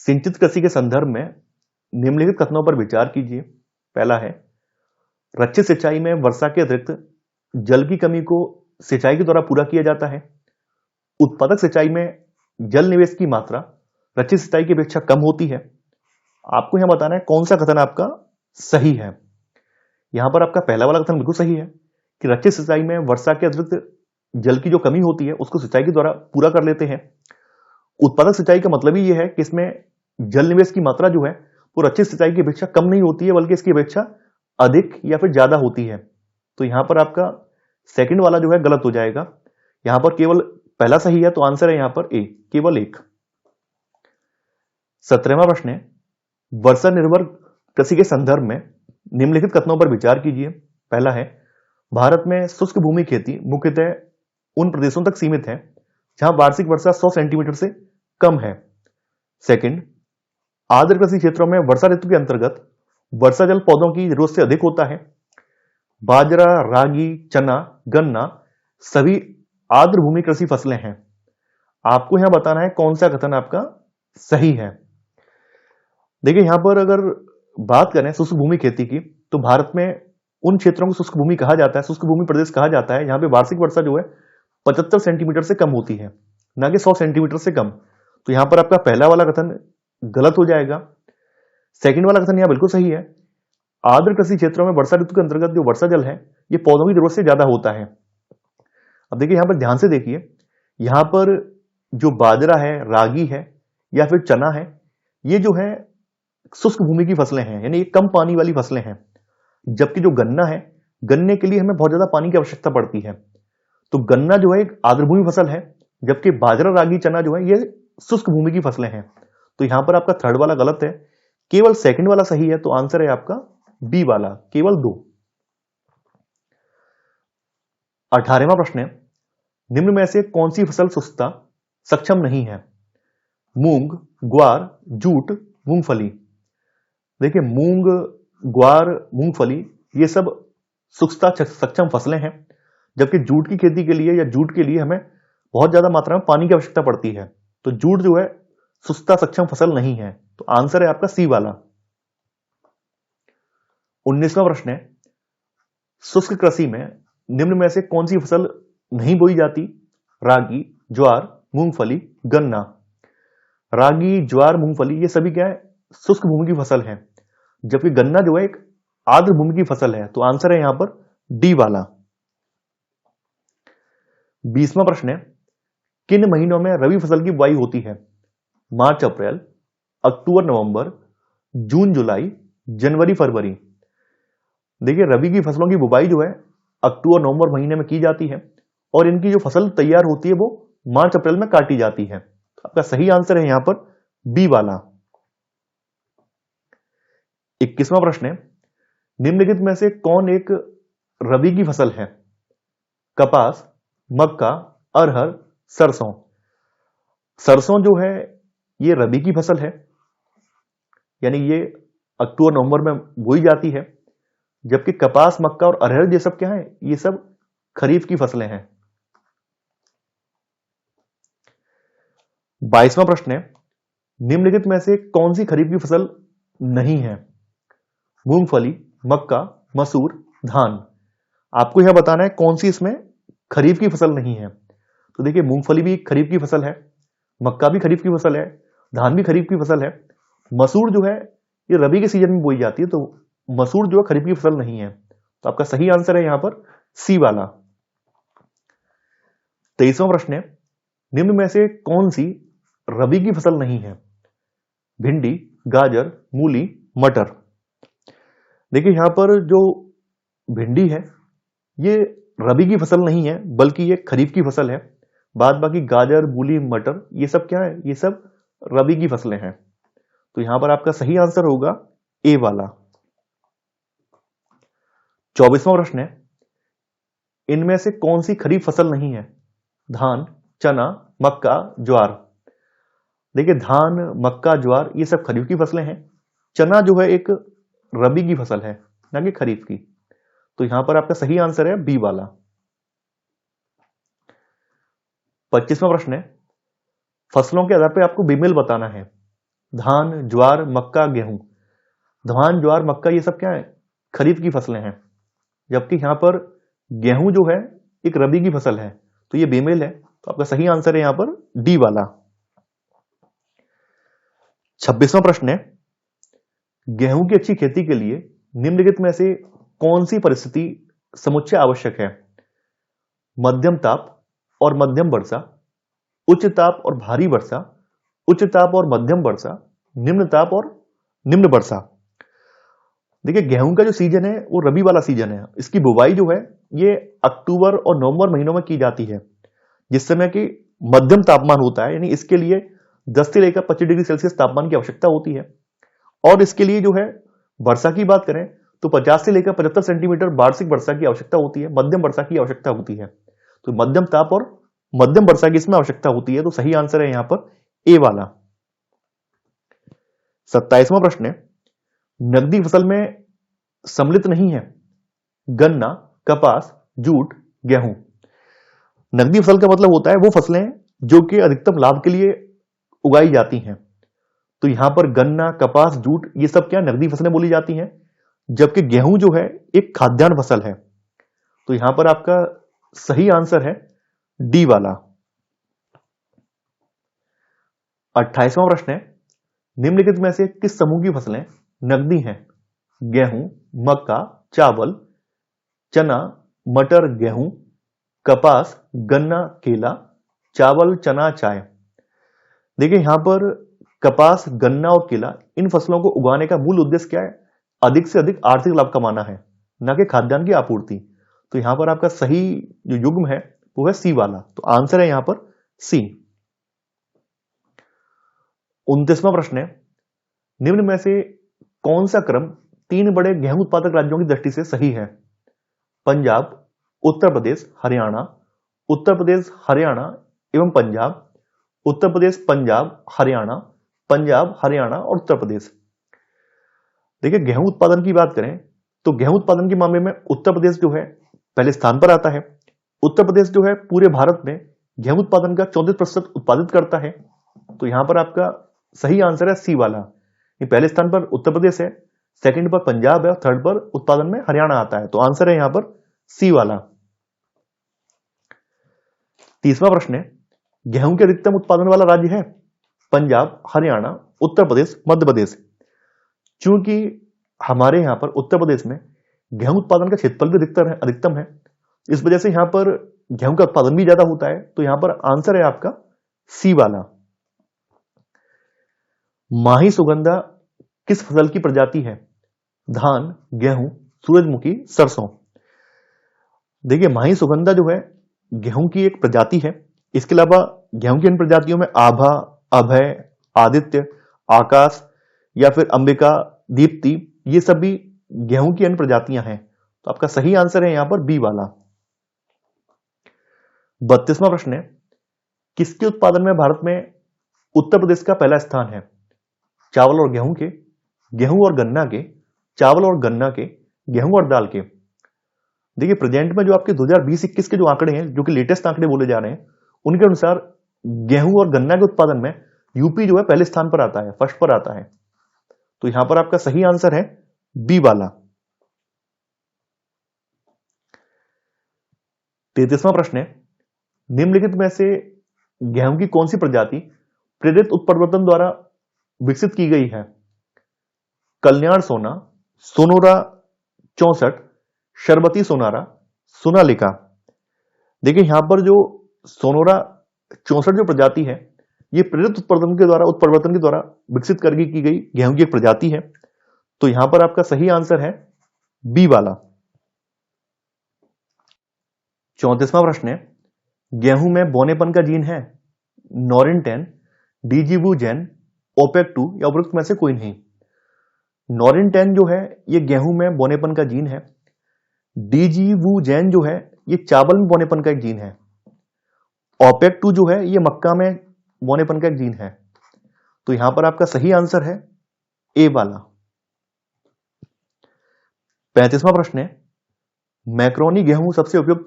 सिंचित कृषि के संदर्भ में निम्नलिखित कथनों पर विचार कीजिए। पहला है, रचित सिंचाई में वर्षा के अतिरिक्त जल की कमी को सिंचाई के द्वारा पूरा किया जाता है। उत्पादक सिंचाई में जल निवेश की मात्रा रचित सिंचाई की अपेक्षा कम होती है। आपको यहां बताना है कौन सा कथन आपका सही है। यहां पर आपका पहला वाला कथन बिल्कुल सही है कि रचित सिंचाई में वर्षा के अतिरिक्त जल की जो कमी होती है उसको सिंचाई के द्वारा पूरा कर लेते हैं। उत्पादक सिंचाई का मतलब ही यह है कि इसमें जल निवेश की मात्रा जो है वो रचित सिंचाई की अपेक्षा कम नहीं होती है, बल्कि इसकी अपेक्षा अधिक या फिर ज्यादा होती है। तो यहां पर आपका सेकंड वाला जो है गलत हो जाएगा। यहां पर केवल पहला सही है, तो आंसर है यहां पर ए, केवल 1। 17वां प्रश्न है, वर्षा निर्भर कृषि के संदर्भ में निम्नलिखित कथनों पर विचार कीजिए। पहला है, भारत में शुष्क भूमि खेती मुख्यतः उन प्रदेशों तक सीमित है जहां वार्षिक वर्षा 100 सेंटीमीटर से कम है। सेकंड, आर्द्र कृषि क्षेत्रों में वर्षा ऋतु के अंतर्गत वर्षा जल पौधों की जरूरत से अधिक होता है। बाजरा, रागी, चना, गन्ना सभी आर्द्र भूमि कृषि फसलें हैं। आपको यहां बताना है कौन सा कथन आपका सही है। देखिए, यहां पर अगर बात करें शुष्क भूमि खेती की, तो भारत में उन क्षेत्रों को शुष्क भूमि कहा जाता है, शुष्क भूमि प्रदेश कहा जाता है, यहां पे वार्षिक वर्षा जो है 75 सेंटीमीटर से कम होती है, ना कि 100 सेंटीमीटर से कम। तो यहां पर आपका पहला वाला कथन गलत हो जाएगा। सेकंड वाला कथन यहां बिल्कुल सही है। आर्द्र कृषि क्षेत्रों में वर्षा ऋतु के अंतर्गत जो वर्षा जल है ये पौधों की जरूरत से ज्यादा होता है। अब देखिए, यहां पर ध्यान से देखिए, यहां पर जो बाजरा है, रागी है या फिर चना है, ये जो है शुष्क भूमि की फसलें हैं, यानी ये कम पानी वाली फसलें हैं। जबकि जो गन्ना है, गन्ने के लिए हमें बहुत ज्यादा पानी की आवश्यकता पड़ती है। तो गन्ना जो है एक आर्द्रभूमि फसल है, जबकि बाजरा, रागी, चना जो है ये शुष्क भूमि की फसलें हैं। तो यहां पर आपका थर्ड वाला गलत है, केवल सेकंड वाला सही है। तो आंसर है आपका बी वाला, केवल 2। 18वां प्रश्न है, निम्न में से कौन सी फसल शुष्कता सक्षम नहीं है? मूंग, ग्वार, जूट, मूंगफली। देखिए, मूंग, ग्वार, मूंगफली ये सब शुष्कता सक्षम फसलें हैं, जबकि जूट की खेती के लिए या जूट के लिए हमें बहुत ज्यादा मात्रा में पानी की आवश्यकता पड़ती है। तो जूट जो है शुष्कता सक्षम फसल नहीं है। तो आंसर है आपका सी वाला। 19वां प्रश्न है, शुष्क कृषि में निम्न में से कौन सी फसल नहीं बोई जाती? रागी, ज्वार, मूंगफली, गन्ना। रागी, ज्वार, मूंगफली ये सभी क्या है? शुष्क भूमि की फसल है, जबकि गन्ना जो है एक आर्द्र भूमि की फसल है। तो आंसर है यहां पर डी वाला। 20वां प्रश्न है, किन महीनों में रबी फसल की बुआई होती है? मार्च अप्रैल, अक्टूबर नवंबर, जून जुलाई, जनवरी फरवरी। देखिए, रबी की फसलों की बुवाई जो है अक्टूबर नवंबर महीने में की जाती है, और इनकी जो फसल तैयार होती है वो मार्च अप्रैल में काटी जाती है। तो आपका सही आंसर है यहां पर बी वाला। 21वां प्रश्न है, निम्नलिखित में से कौन एक रबी की फसल है? कपास, मक्का, अरहर, सरसों। सरसों जो है ये रबी की फसल है, यानी ये अक्टूबर नवंबर में बोई जाती है। जबकि कपास, मक्का और अरहर ये सब क्या है? ये सब खरीफ की फसलें हैं। 22वां प्रश्न है, निम्नलिखित में से कौन सी खरीफ की फसल नहीं है? मूंगफली, मक्का, मसूर, धान। आपको यह बताना है कौन सी इसमें खरीफ की फसल नहीं है। तो देखिए, मूंगफली भी खरीफ की फसल है, मक्का भी खरीफ की फसल है, धान भी खरीफ की फसल है। मसूर जो है ये रबी के सीजन में बोई जाती है, तो मसूर जो है खरीफ की फसल नहीं है। तो आपका सही आंसर है यहां पर सी वाला। 23वां प्रश्न है, निम्न में से कौन सी रबी की फसल नहीं है? भिंडी, गाजर, मूली, मटर। देखिए, यहां पर जो भिंडी है ये रबी की फसल नहीं है, बल्कि ये खरीफ की फसल है। बाद बाकी गाजर, मूली, मटर ये सब क्या है? ये सब रबी की फसलें हैं। तो यहां पर आपका सही आंसर होगा ए वाला। 24वां प्रश्न है, इनमें से कौन सी खरीफ फसल नहीं है? धान, चना, मक्का, ज्वार। देखिए, धान, मक्का, ज्वार ये सब खरीफ की फसलें हैं। चना जो है एक रबी की फसल है, ना कि खरीफ की। तो यहां पर आपका सही आंसर है बी वाला। 25वां प्रश्न है, फसलों के आधार पर आपको बेमेल बताना है। धान, ज्वार, मक्का, गेहूं। धान, ज्वार, मक्का ये सब क्या है? खरीफ की फसलें हैं, जबकि यहां पर गेहूं जो है एक रबी की फसल है, तो ये बेमेल है। तो आपका सही आंसर है यहां पर डी वाला। 26वां प्रश्न है, गेहूं की अच्छी खेती के लिए निम्नलिखित में से कौन सी परिस्थिति समुच्चय आवश्यक है? मध्यम ताप और मध्यम वर्षा, उच्च ताप और भारी वर्षा, उच्च ताप और मध्यम वर्षा, निम्न ताप और निम्न वर्षा। देखिए, गेहूं का जो सीजन है वो रबी वाला सीजन है। इसकी बुवाई जो है ये अक्टूबर और नवंबर महीनों में की जाती है, जिस समय की मध्यम तापमान होता है, यानी इसके लिए 10 से लेकर 25 डिग्री सेल्सियस तापमान की आवश्यकता होती है। और इसके लिए जो है वर्षा की बात करें तो 50 से लेकर 75 सेंटीमीटर वार्षिक वर्षा की आवश्यकता होती है, मध्यम वर्षा की आवश्यकता होती है। तो मध्यम ताप और मध्यम वर्षा की इसमें आवश्यकता होती है। तो सही आंसर है यहां पर ए वाला। 27वां प्रश्न है, नकदी फसल में सम्मिलित नहीं है। गन्ना, कपास, जूट, गेहूं। नकदी फसल का मतलब होता है वो फसलें जो कि अधिकतम लाभ के लिए उगाई जाती हैं। तो यहां पर गन्ना, कपास, जूट ये सब क्या नकदी फसलें बोली जाती हैं, जबकि गेहूं जो है एक खाद्यान्न फसल है। तो यहां पर आपका सही आंसर है डी वाला। 28वां प्रश्न है, निम्नलिखित में से किस समूह की फसलें नकदी हैं? गेहूं, मक्का, चावल, चना, मटर, गेहूं, कपास, गन्ना, केला, चावल, चना, चाय। देखिए, यहां पर कपास, गन्ना और केला इन फसलों को उगाने का मूल उद्देश्य क्या है? अधिक से अधिक आर्थिक लाभ कमाना है, ना कि खाद्यान्न की आपूर्ति। तो यहां पर आपका सही जो युग्म है वो है सी वाला। तो आंसर है यहां पर सी। 29वां प्रश्न है, निम्न में से कौन सा क्रम 3 बड़े गेहूं उत्पादक राज्यों की दृष्टि से सही है? पंजाब, उत्तर प्रदेश, हरियाणा, उत्तर प्रदेश, हरियाणा एवं पंजाब, उत्तर प्रदेश, पंजाब, हरियाणा, पंजाब, हरियाणा और उत्तर प्रदेश। देखिए, गेहूं उत्पादन की बात करें तो गेहूं उत्पादन के मामले में उत्तर प्रदेश जो है पहले स्थान पर आता है। उत्तर प्रदेश जो है पूरे भारत में गेहूं उत्पादन का 34% उत्पादित करता है। तो यहां पर आपका सही आंसर है सी वाला। ये पहले स्थान पर उत्तर प्रदेश है, सेकंड पर पंजाब है और थर्ड पर उत्पादन में हरियाणा आता है। तो आंसर है यहां पर सी वाला। 30वां प्रश्न है, गेहूं के अधिकतम उत्पादन वाला राज्य है पंजाब, हरियाणा, उत्तर प्रदेश, मध्य प्रदेश। चूंकि हमारे यहां पर उत्तर प्रदेश में गेहूं उत्पादन का क्षेत्रफल भी अधिकतम है, इस वजह से यहां पर गेहूं का उत्पादन भी ज्यादा होता है। तो यहां पर आंसर है आपका सी वाला। माही सुगंधा किस फसल की प्रजाति है? धान, गेहूं, सूरजमुखी, सरसों। देखिए, माही सुगंधा जो है गेहूं की एक प्रजाति है। इसके अलावा गेहूं की इन प्रजातियों में आभा, अभय, आदित्य, आकाश या फिर अंबिका, दीप्ति ये सभी गेहूं की अन्य प्रजातियां हैं। तो आपका सही आंसर है यहां पर बी वाला। 32वां प्रश्न है, किसके उत्पादन में भारत में उत्तर प्रदेश का पहला स्थान है? चावल और गेहूं के, गेहूं और गन्ना के, चावल और गन्ना के, गेहूं और दाल के। देखिए, प्रेजेंट में जो आपके 2020-21 के जो आंकड़े हैं, जो कि लेटेस्ट आंकड़े बोले जा रहे हैं, उनके अनुसार गेहूं और गन्ना के उत्पादन में यूपी जो है पहले स्थान पर आता है, फर्स्ट पर आता है। तो यहां पर आपका सही आंसर है बी वाला। 33वां प्रश्न है, निम्नलिखित में से गेहूं की कौन सी प्रजाति प्रेरित उत्परिवर्तन द्वारा विकसित की गई है? कल्याण सोना, सोनोरा 64, शरबती सोनारा, सोनालिका। देखिए यहां पर जो सोनोरा 64 जो प्रजाति है, ये प्रेरित उत्परिवर्तन के द्वारा विकसित करके की गई गेहूं की एक प्रजाति है। तो यहां पर आपका सही आंसर है बी वाला। 34वां प्रश्न है, गेहूं में बौनेपन का जीन है? नॉरिन 10, डीजीवू-जेन, ओपेक 2 या उपरोक्त में से कोई नहीं। नॉरिन 10 जो है ये गेहूं में बौनेपन का जीन है। डीजीवू-जेन जो है ये चावल में बौनेपन का एक जीन है। ओपेक 2 जो है ये मक्का में बौनेपन का एक जीन है। तो यहां पर आपका सही आंसर है ए वाला। 35वां प्रश्न है, मैक्रोनी गेहूं सबसे उपयुक्त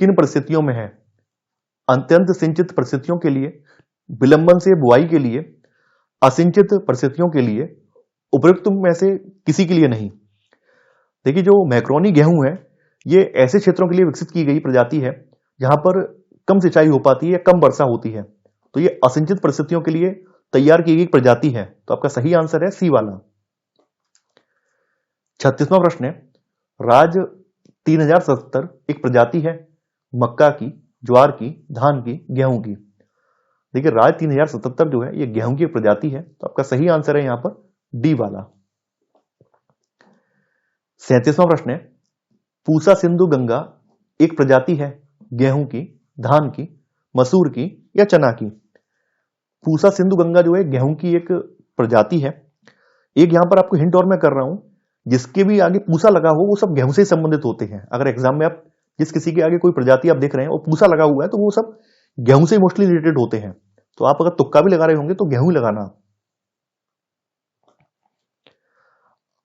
किन परिस्थितियों में है? अत्यंत सिंचित परिस्थितियों के लिए, विलंबन से बुआई के लिए, असिंचित परिस्थितियों के लिए, उपयुक्त में से किसी के लिए नहीं। देखिए जो मैक्रोनी गेहूं है ये ऐसे क्षेत्रों के लिए विकसित की गई प्रजाति है जहां पर कम सिंचाई हो पाती है या कम वर्षा होती है। तो ये असिंचित परिस्थितियों के लिए तैयार की गई प्रजाति है। तो आपका सही आंसर है सी वाला। 36वां प्रश्न है, राज 3077 एक प्रजाति है मक्का की, ज्वार की, धान की, गेहूं की। देखिए राज 3077 जो है ये गेहूं की एक प्रजाति है। तो आपका सही आंसर है यहां पर डी वाला। 37वां प्रश्न है, पूसा सिंधु गंगा एक प्रजाति है गेहूं की, धान की, मसूर की या चना की। पूसा सिंधु गंगा जो है गेहूं की एक प्रजाति है। एक यहां पर आपको हिंट और मैं कर रहा हूं, जिसके भी आगे पूसा लगा हो वो सब गेहूं से संबंधित होते हैं। अगर एग्जाम में आप जिस किसी के आगे कोई प्रजाति आप देख रहे हैं और पूसा लगा हुआ है तो वो सब गेहूं से मोस्टली रिलेटेड होते हैं। तो आप अगर तुक्का भी लगा रहे होंगे तो गेहूं ही लगाना।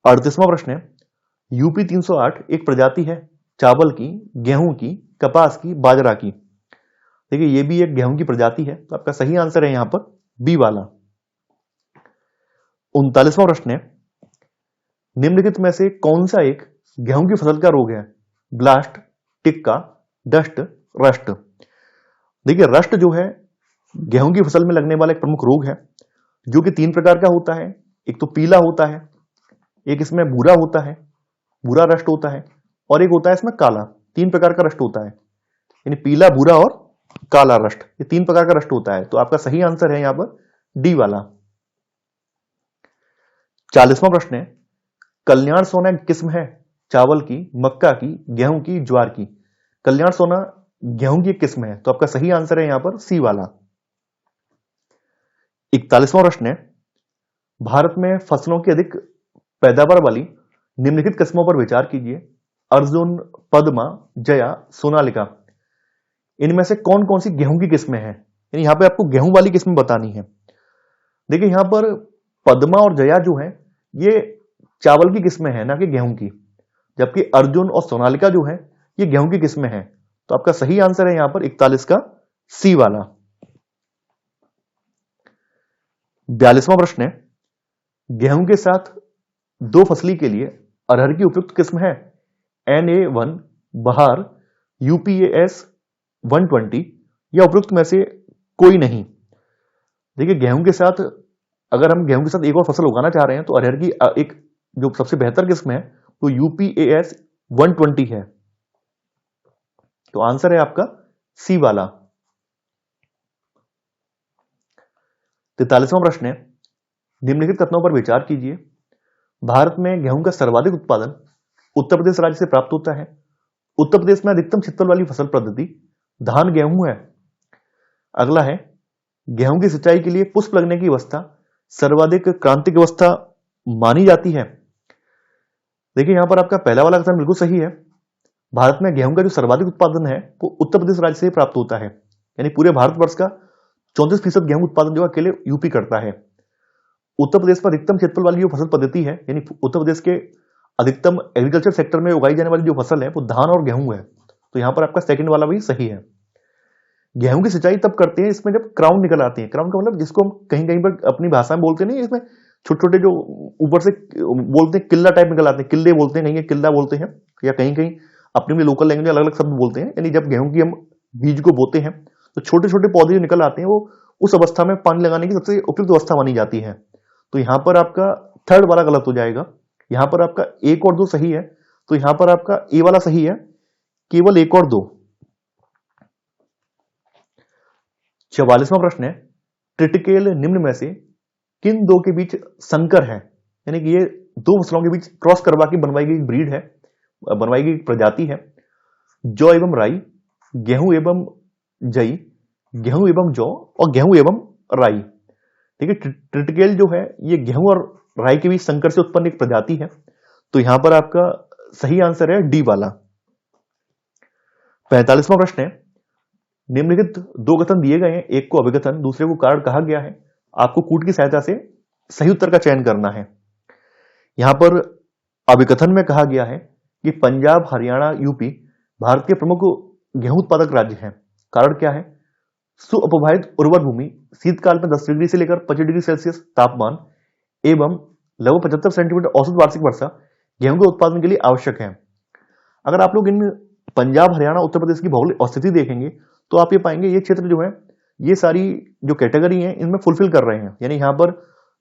38वां प्रश्न है, यूपी 308 एक प्रजाति है चावल की, गेहूं की, कपास की, बाजरा की। देखिए ये भी एक गेहूं की प्रजाति है। तो आपका सही आंसर है यहां पर बी वाला। 39वां प्रश्न है, निम्नलिखित में से कौन सा एक गेहूं की फसल का रोग है? Blast, tikka, dust, rust. देखिए रस्ट जो है गेहूं की फसल में लगने वाला एक प्रमुख रोग है जो कि 3 प्रकार का होता है। एक तो पीला होता है, एक इसमें भूरा होता है, भूरा रस्ट होता है, और एक होता है इसमें काला। 3 प्रकार का रस्ट होता है, यानी पीला, भूरा और काला रस्ट, ये 3 प्रकार का रस्ट होता है। तो आपका सही आंसर है यहां पर डी वाला। 40वां प्रश्न है, कल्याण सोना एक किस्म है चावल की, मक्का की, गेहूं की, ज्वार की। कल्याण सोना गेहूं की एक किस्म है। तो आपका सही आंसर है यहां पर सी वाला। 41वां प्रश्न है, भारत में फसलों की अधिक पैदावार वाली निम्नलिखित किस्मों पर विचार कीजिए। अर्जुन, पद्मा, जया, सोनालिका। इनमें से कौन कौन सी गेहूं की किस्में हैं? यानी यहां पे आपको गेहूं वाली किस्में बतानी है। देखिए यहां पर पद्मा और जया जो है ये चावल की किस्में हैं, ना कि गेहूं की। जबकि अर्जुन और सोनालिका जो है ये गेहूं की किस्में हैं। तो आपका सही आंसर है यहां पर 41 का सी वाला। 42वां प्रश्न है, गेहूं के साथ 2 फसली के लिए अरहर की उपयुक्त किस्म है? NA1, बहार, UPAS 120 या उपयुक्त में से कोई नहीं। देखिए गेहूं के साथ अगर हम गेहूं के साथ एक और फसल उगाना चाह रहे हैं तो अरहर की एक जो सबसे बेहतर किस्म है वो UPAS 120 है। तो आंसर है आपका सी वाला। 43वां प्रश्न है, निम्नलिखित कथनों पर विचार कीजिए। भारत में गेहूं का सर्वाधिक उत्पादन उत्तर प्रदेश राज्य से प्राप्त होता है। उत्तर प्रदेश में अधिकतम क्षेत्रफल वाली फसल पद्धति धान गेहूं है। अगला है, गेहूं की सिंचाई के लिए पुष्प लगने की अवस्था सर्वाधिक क्रांतिक अवस्था मानी जाती है। देखिए यहां पर आपका पहला वाला कथन बिल्कुल सही है। भारत में गेहूं का जो सर्वाधिक उत्पादन है वो उत्तर प्रदेश राज्य से ही प्राप्त होता है। यानी पूरे भारतवर्ष का 34% गेहूं उत्पादन जो अकेले यूपी करता है। उत्तर प्रदेश पर अधिकतम क्षेत्रफल वाली जो फसल पद्धति है, यानी उत्तर प्रदेश के अधिकतम एग्रीकल्चर सेक्टर में उगाई जाने वाली जो फसल है वो धान और गेहूं है। तो यहां पर आपका सेकंड वाला भी सही है। गेहूं की सिंचाई तब करते हैं इसमें जब क्राउन निकल आते हैं। क्राउन का मतलब जिसको हम कहीं कहीं पर अपनी भाषा में बोलते नहीं, इसमें छोटे छोटे जो ऊपर से बोलते हैं किल्ला टाइप निकल आते हैं, किल्ले बोलते हैं, कहीं किल्ला बोलते हैं, या कहीं कहीं अपनी भी लोकल लैंग्वेज अलग अलग शब्द बोलते हैं। यानी जब गेहूं की हम बीज को बोते हैं तो छोटे छोटे पौधे जो निकल आते हैं वो उस अवस्था में पानी लगाने की सबसे उपयुक्त अवस्था मानी जाती है। तो यहां पर आपका थर्ड वाला गलत हो जाएगा। यहां पर आपका एक और दो सही है, तो यहां पर आपका ए वाला सही है, केवल एक और दो। 44वां प्रश्न है, ट्रिटिकेल निम्न में से किन दो के बीच संकर है? यानी कि ये दो फसलों के बीच क्रॉस करवा के बनवाई गई ब्रीड है, बनवाई गई प्रजाति है। जौ एवं राई, गेहूं एवं जई, गेहूं एवं जौ और गेहूं एवं राई। ठीक है, ट्रिटिकेल जो है ये गेहूं और राई के बीच संकर से उत्पन्न एक प्रजाति है। तो यहां पर आपका सही आंसर है डी वाला। 45वां प्रश्न है, निम्नलिखित दो कथन दिए गए हैं, एक को अभिकथन दूसरे को कारण कहा गया है। आपको कूट की सहायता से सही उत्तर का चयन करना है। यहां पर अभिकथन में कहा गया है कि पंजाब, हरियाणा, यूपी भारत के प्रमुख गेहूं उत्पादक राज्य हैं। कारण क्या है? सुअपवाहित उर्वर भूमि, शीतकाल में 10 डिग्री से लेकर 25 डिग्री सेल्सियस तापमान एवं लगभग 75 सेंटीमीटर औसत वार्षिक वर्षा गेहूं के उत्पादन के लिए आवश्यक है। अगर आप लोग इन पंजाब, हरियाणा, उत्तर प्रदेश की भौगोलिक स्थिति देखेंगे तो आप ये पाएंगे ये क्षेत्र जो है ये सारी जो कैटेगरी है इनमें फुलफिल कर रहे हैं। यानी यहाँ पर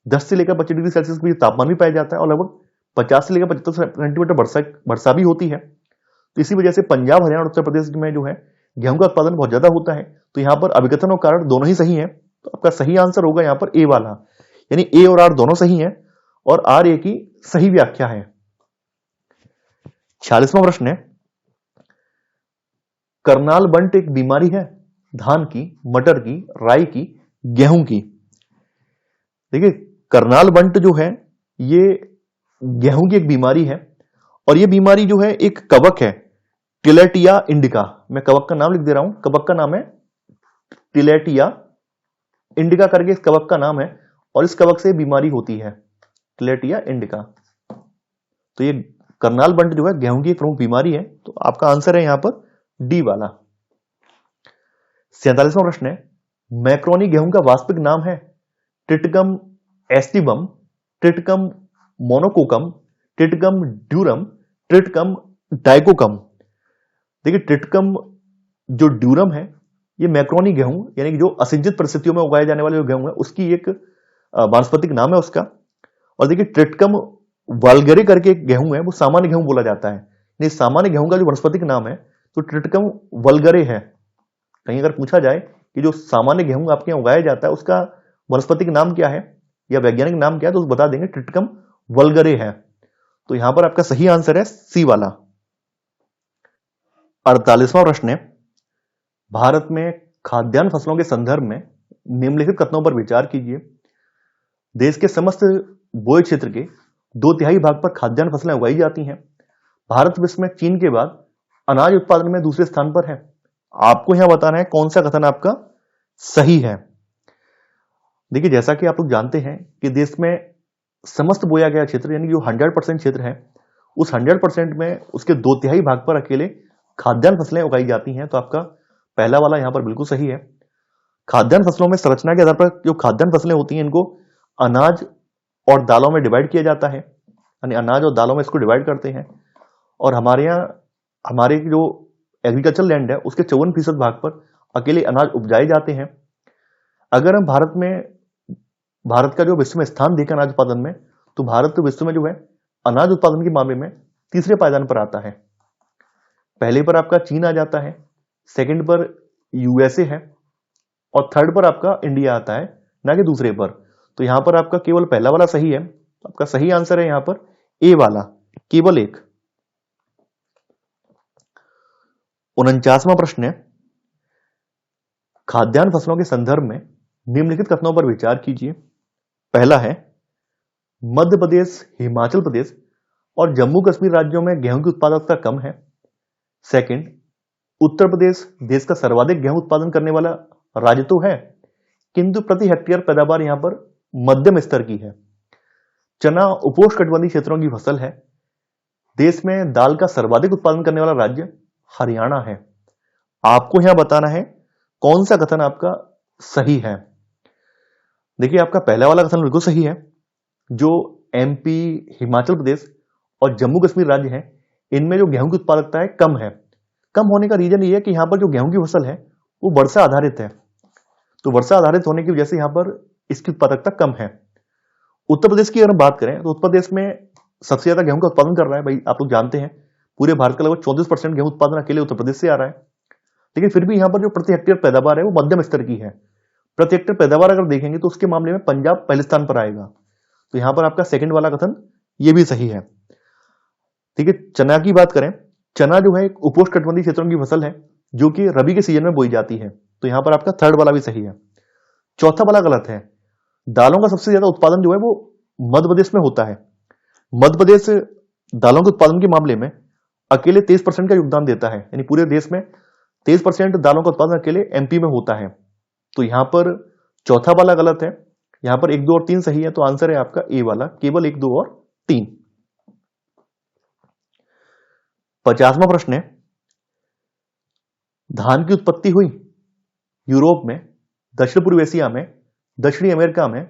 10 से लेकर 25 डिग्री सेल्सियस के बीच तापमान भी पाया जाता है और लगभग 50 से लेकर 75 सेंटीमीटर वर्षा भी होती है। तो इसी वजह से पंजाब, हरियाणा और उत्तर प्रदेश में जो है गेहूं का उत्पादन बहुत ज्यादा होता है। तो यहाँ पर अभिकथन और कारण दोनों ही सही है, तो आपका सही आंसर होगा यहाँ पर ए वाला। यानी ए और आर दोनों सही है और आर ए की सही व्याख्या है। 46वां प्रश्न है, करनाल बंट एक बीमारी है धान की, मटर की, राई की, गेहूं की। देखिए करनाल बंट जो है ये गेहूं की एक बीमारी है और ये बीमारी जो है एक कवक है, टिलेटिया इंडिका। मैं कवक का नाम लिख दे रहा हूं, कवक का नाम है टिलेटिया इंडिका करके इस कवक का नाम है और इस कवक से बीमारी होती है टिलेटिया इंडिका। तो ये करनाल बंट जो है गेहूं की एक प्रमुख बीमारी है, तो आपका आंसर है यहां पर डी वाला। 47वां प्रश्न है, मैक्रोनी गेहूं का वास्तविक नाम है triticum aestivum, triticum monococcum, triticum durum, triticum dicoccum. देखिए ट्रिटिकम जो ड्यूरम है ये मैक्रोनी गेहूं यानी कि जो असिंचित परिस्थितियों में उगाए जाने वाले जो गेहूं है उसकी एक वानस्पतिक नाम है उसका। और देखिए ट्रिटिकम वल्गरे करके एक गेहूं है, वो सामान्य गेहूं बोला जाता है। सामान्य गेहूं का जो वनस्पतिक नाम है तो ट्रिटिकम वल्गरे है। कहीं अगर पूछा जाए कि जो सामान्य गेहूं आपके यहाँ उगाया जाता है उसका वनस्पतिक नाम क्या है या वैज्ञानिक नाम क्या है, तो बता देंगे ट्रिटिकम वल्गरे है। तो यहां पर आपका सही आंसर है सी वाला। 48वां प्रश्न है, भारत में खाद्यान्न फसलों के संदर्भ में निम्नलिखित कथनों पर विचार कीजिए। देश के समस्त बोए क्षेत्र के 2/3 भाग पर खाद्यान्न फसलें उगाई जाती हैं। भारत विश्व में चीन के बाद अनाज उत्पादन में दूसरे स्थान पर है। आपको यहां बताना है कौन सा कथन आपका सही है। देखिए जैसा कि आप लोग जानते हैं कि देश में समस्त बोया गया क्षेत्र यानी जो 100% क्षेत्र है उस 100% में उसके 2/3 भाग पर अकेले खाद्यान्न फसलें उगाई जाती हैं। तो आपका पहला वाला यहां पर बिल्कुल सही है। खाद्यान्न फसलों में संरचना के आधार पर जो खाद्यान्न फसलें होती हैं इनको अनाज और दालों में डिवाइड किया जाता है, यानी अनाज और दालों में इसको डिवाइड करते हैं। और हमारे यहाँ हमारे जो एग्रीकल्चर लैंड है उसके 54% भाग पर अकेले अनाज उपजाए जाते हैं। अगर हम भारत का जो विश्व में स्थान देखें अनाज उत्पादन में, तो भारत विश्व में जो है अनाज उत्पादन के मामले में तीसरे पायदान पर आता है। पहले पर आपका चीन आ जाता है, सेकंड पर यूएसए है और थर्ड पर आपका इंडिया आता है, ना कि दूसरे पर। तो यहां पर आपका केवल पहला वाला सही है, आपका सही आंसर है यहां पर ए वाला, केवल एक। 49वां प्रश्न है, खाद्यान्न फसलों के संदर्भ में निम्नलिखित कथनों पर विचार कीजिए। पहला है, मध्य प्रदेश, हिमाचल प्रदेश और जम्मू कश्मीर राज्यों में गेहूं की उत्पादकता कम है। सेकंड, उत्तर प्रदेश देश का सर्वाधिक गेहूं उत्पादन करने वाला राज्य तो है, किंतु प्रति हेक्टेयर पैदावार यहां पर मध्यम स्तर की है। चना उपोष्णकटिबंधीय क्षेत्रों की फसल है। देश में दाल का सर्वाधिक उत्पादन करने वाला राज्य हरियाणा है। आपको यहां बताना है कौन सा कथन आपका सही है? देखिए, आपका पहला वाला कथन बिल्कुल सही है। जो एमपी, हिमाचल प्रदेश और जम्मू कश्मीर राज्य हैं, इनमें जो गेहूं की उत्पादकता है कम है। कम होने का रीजन ये है कि यहां पर जो गेहूं की फसल है वो वर्षा आधारित है। तो वर्षा आधारित होने की वजह से यहां पर इसकी उत्पादकता कम है। उत्तर प्रदेश की अगर हम बात करें तो उत्तर प्रदेश में सबसे ज्यादा गेहूं का उत्पादन कर रहा है। भाई, आप लोग जानते हैं पूरे भारत का लगभग 34% गेहूं उत्पादन अकेले उत्तर प्रदेश से आ रहा है। लेकिन फिर भी यहां पर जो प्रति हेक्टेयर पैदावार है वो मध्यम स्तर की है। प्रति हेक्टेयर पैदावार अगर देखेंगे तो उसके मामले में पंजाब पहले स्थान पर आएगा। तो यहां पर आपका सेकंड वाला कथन ये भी सही है। ठीक है, चना की बात करें, चना जो है एक उपोष्णकटिबंधीय क्षेत्रों की फसल है जो कि रबी के सीजन में बोई जाती है। तो यहां पर आपका थर्ड वाला भी सही है। चौथा वाला गलत है। दालों का सबसे ज्यादा उत्पादन जो है वो मध्य प्रदेश में होता है। मध्य प्रदेश दालों के उत्पादन के मामले में अकेले 23% का योगदान देता है, यानी पूरे देश में 23% दालों का उत्पादन अकेले एमपी में होता है। तो यहां पर चौथा वाला गलत है। यहां पर 1, 2 और 3 सही है। तो आंसर है आपका ए वाला, केवल 1, 2 और 3। 50वां प्रश्न है, धान की उत्पत्ति हुई यूरोप में, दक्षिण पूर्व एशिया में, दक्षिणी अमेरिका में,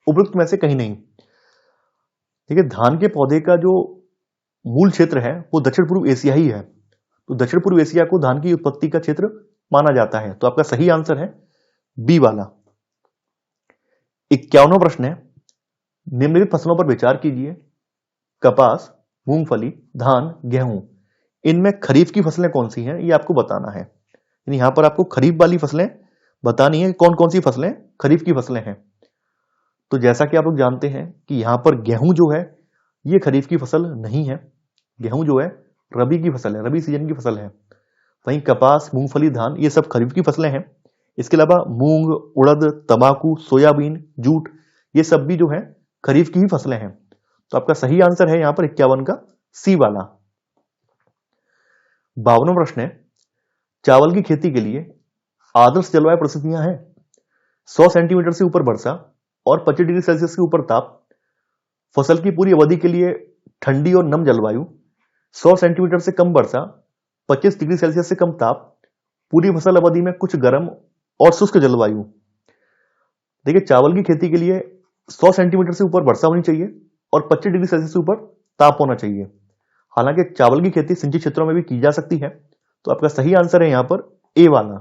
उपयुक्त में से कहीं नहीं। ठीक है, धान के पौधे का जो मूल क्षेत्र है वो दक्षिण पूर्व एशिया ही है। तो दक्षिण पूर्व एशिया को धान की उत्पत्ति का क्षेत्र माना जाता है। तो आपका सही आंसर है बी वाला। 51वां प्रश्न है, निम्नलिखित फसलों पर विचार कीजिए। कपास, मूंगफली, धान, गेहूं, इनमें खरीफ की फसलें कौन सी हैं ये आपको बताना है। यानी यहां पर आपको खरीफ वाली फसलें बतानी है, कौन कौन सी फसलें खरीफ की फसलें हैं। तो जैसा कि आप लोग जानते हैं कि यहां पर गेहूं जो है ये खरीफ की फसल नहीं है। गेहूं जो है रबी की फसल है, रबी सीजन की फसल है। वहीं कपास, मूंगफली, धान ये सब खरीफ की फसलें हैं। इसके अलावा मूंग, उड़द, तंबाकू, सोयाबीन, जूट ये सब भी जो है खरीफ की ही फसलें हैं। तो आपका सही आंसर है यहां पर 51 का सी वाला। 52वां प्रश्न है, चावल की खेती के लिए आदर्श जलवायु परिस्थितियां हैं 100 सेंटीमीटर से ऊपर वर्षा और 25 डिग्री सेल्सियस के ऊपर ताप, फसल की पूरी अवधि के लिए ठंडी और नम जलवायु, 100 सेंटीमीटर से कम वर्षा, 25 डिग्री सेल्सियस से कम ताप, पूरी फसल अवधि में कुछ गर्म और शुष्क जलवायु। देखिए, चावल की खेती के लिए 100 सेंटीमीटर से ऊपर वर्षा होनी चाहिए और 25 डिग्री सेल्सियस से ऊपर ताप होना चाहिए। हालांकि चावल की खेती सिंचित क्षेत्रों में भी की जा सकती है। तो आपका सही आंसर है यहां पर ए वाला।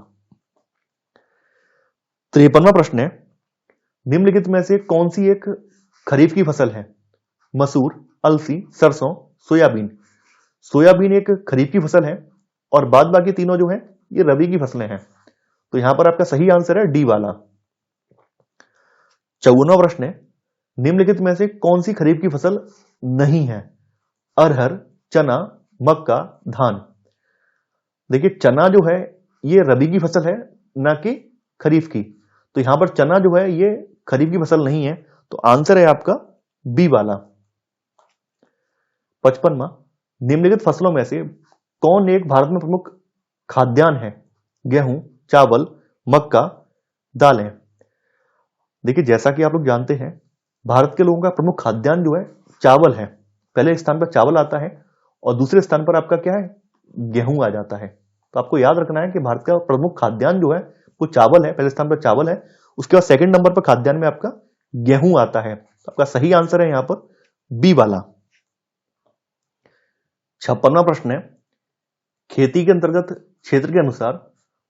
53वां प्रश्न है, निम्नलिखित में से कौन सी एक खरीफ की फसल है? मसूर, अलसी, सरसों, सोयाबीन। सोयाबीन एक खरीफ की फसल है और बाद बाकी तीनों जो है ये रबी की फसलें हैं। तो यहां पर आपका सही आंसर है डी वाला। 54वां प्रश्न है, निम्नलिखित में से कौन सी खरीफ की फसल नहीं है? अरहर, चना, मक्का, धान। देखिए, चना जो है ये रबी की फसल है, ना कि खरीफ की। तो यहां पर चना जो है ये खरीफ की फसल नहीं है। तो आंसर है आपका बी वाला। 55वां, निम्नलिखित फसलों में से कौन एक भारत में प्रमुख खाद्यान्न है? गेहूं, चावल, मक्का, दालें। देखिए, जैसा कि आप लोग जानते हैं भारत के लोगों का प्रमुख खाद्यान्न जो है चावल है। पहले स्थान पर चावल आता है और दूसरे स्थान पर आपका क्या है? गेहूं आ जाता है। तो आपको याद रखना है कि भारत का प्रमुख खाद्यान्न जो है वो चावल है, पहले स्थान पर चावल है, उसके बाद सेकंड नंबर पर खाद्यान्न में आपका गेहूं आता है। तो आपका सही आंसर है यहां पर बी वाला। 56वां प्रश्न है, खेती के अंतर्गत क्षेत्र के अनुसार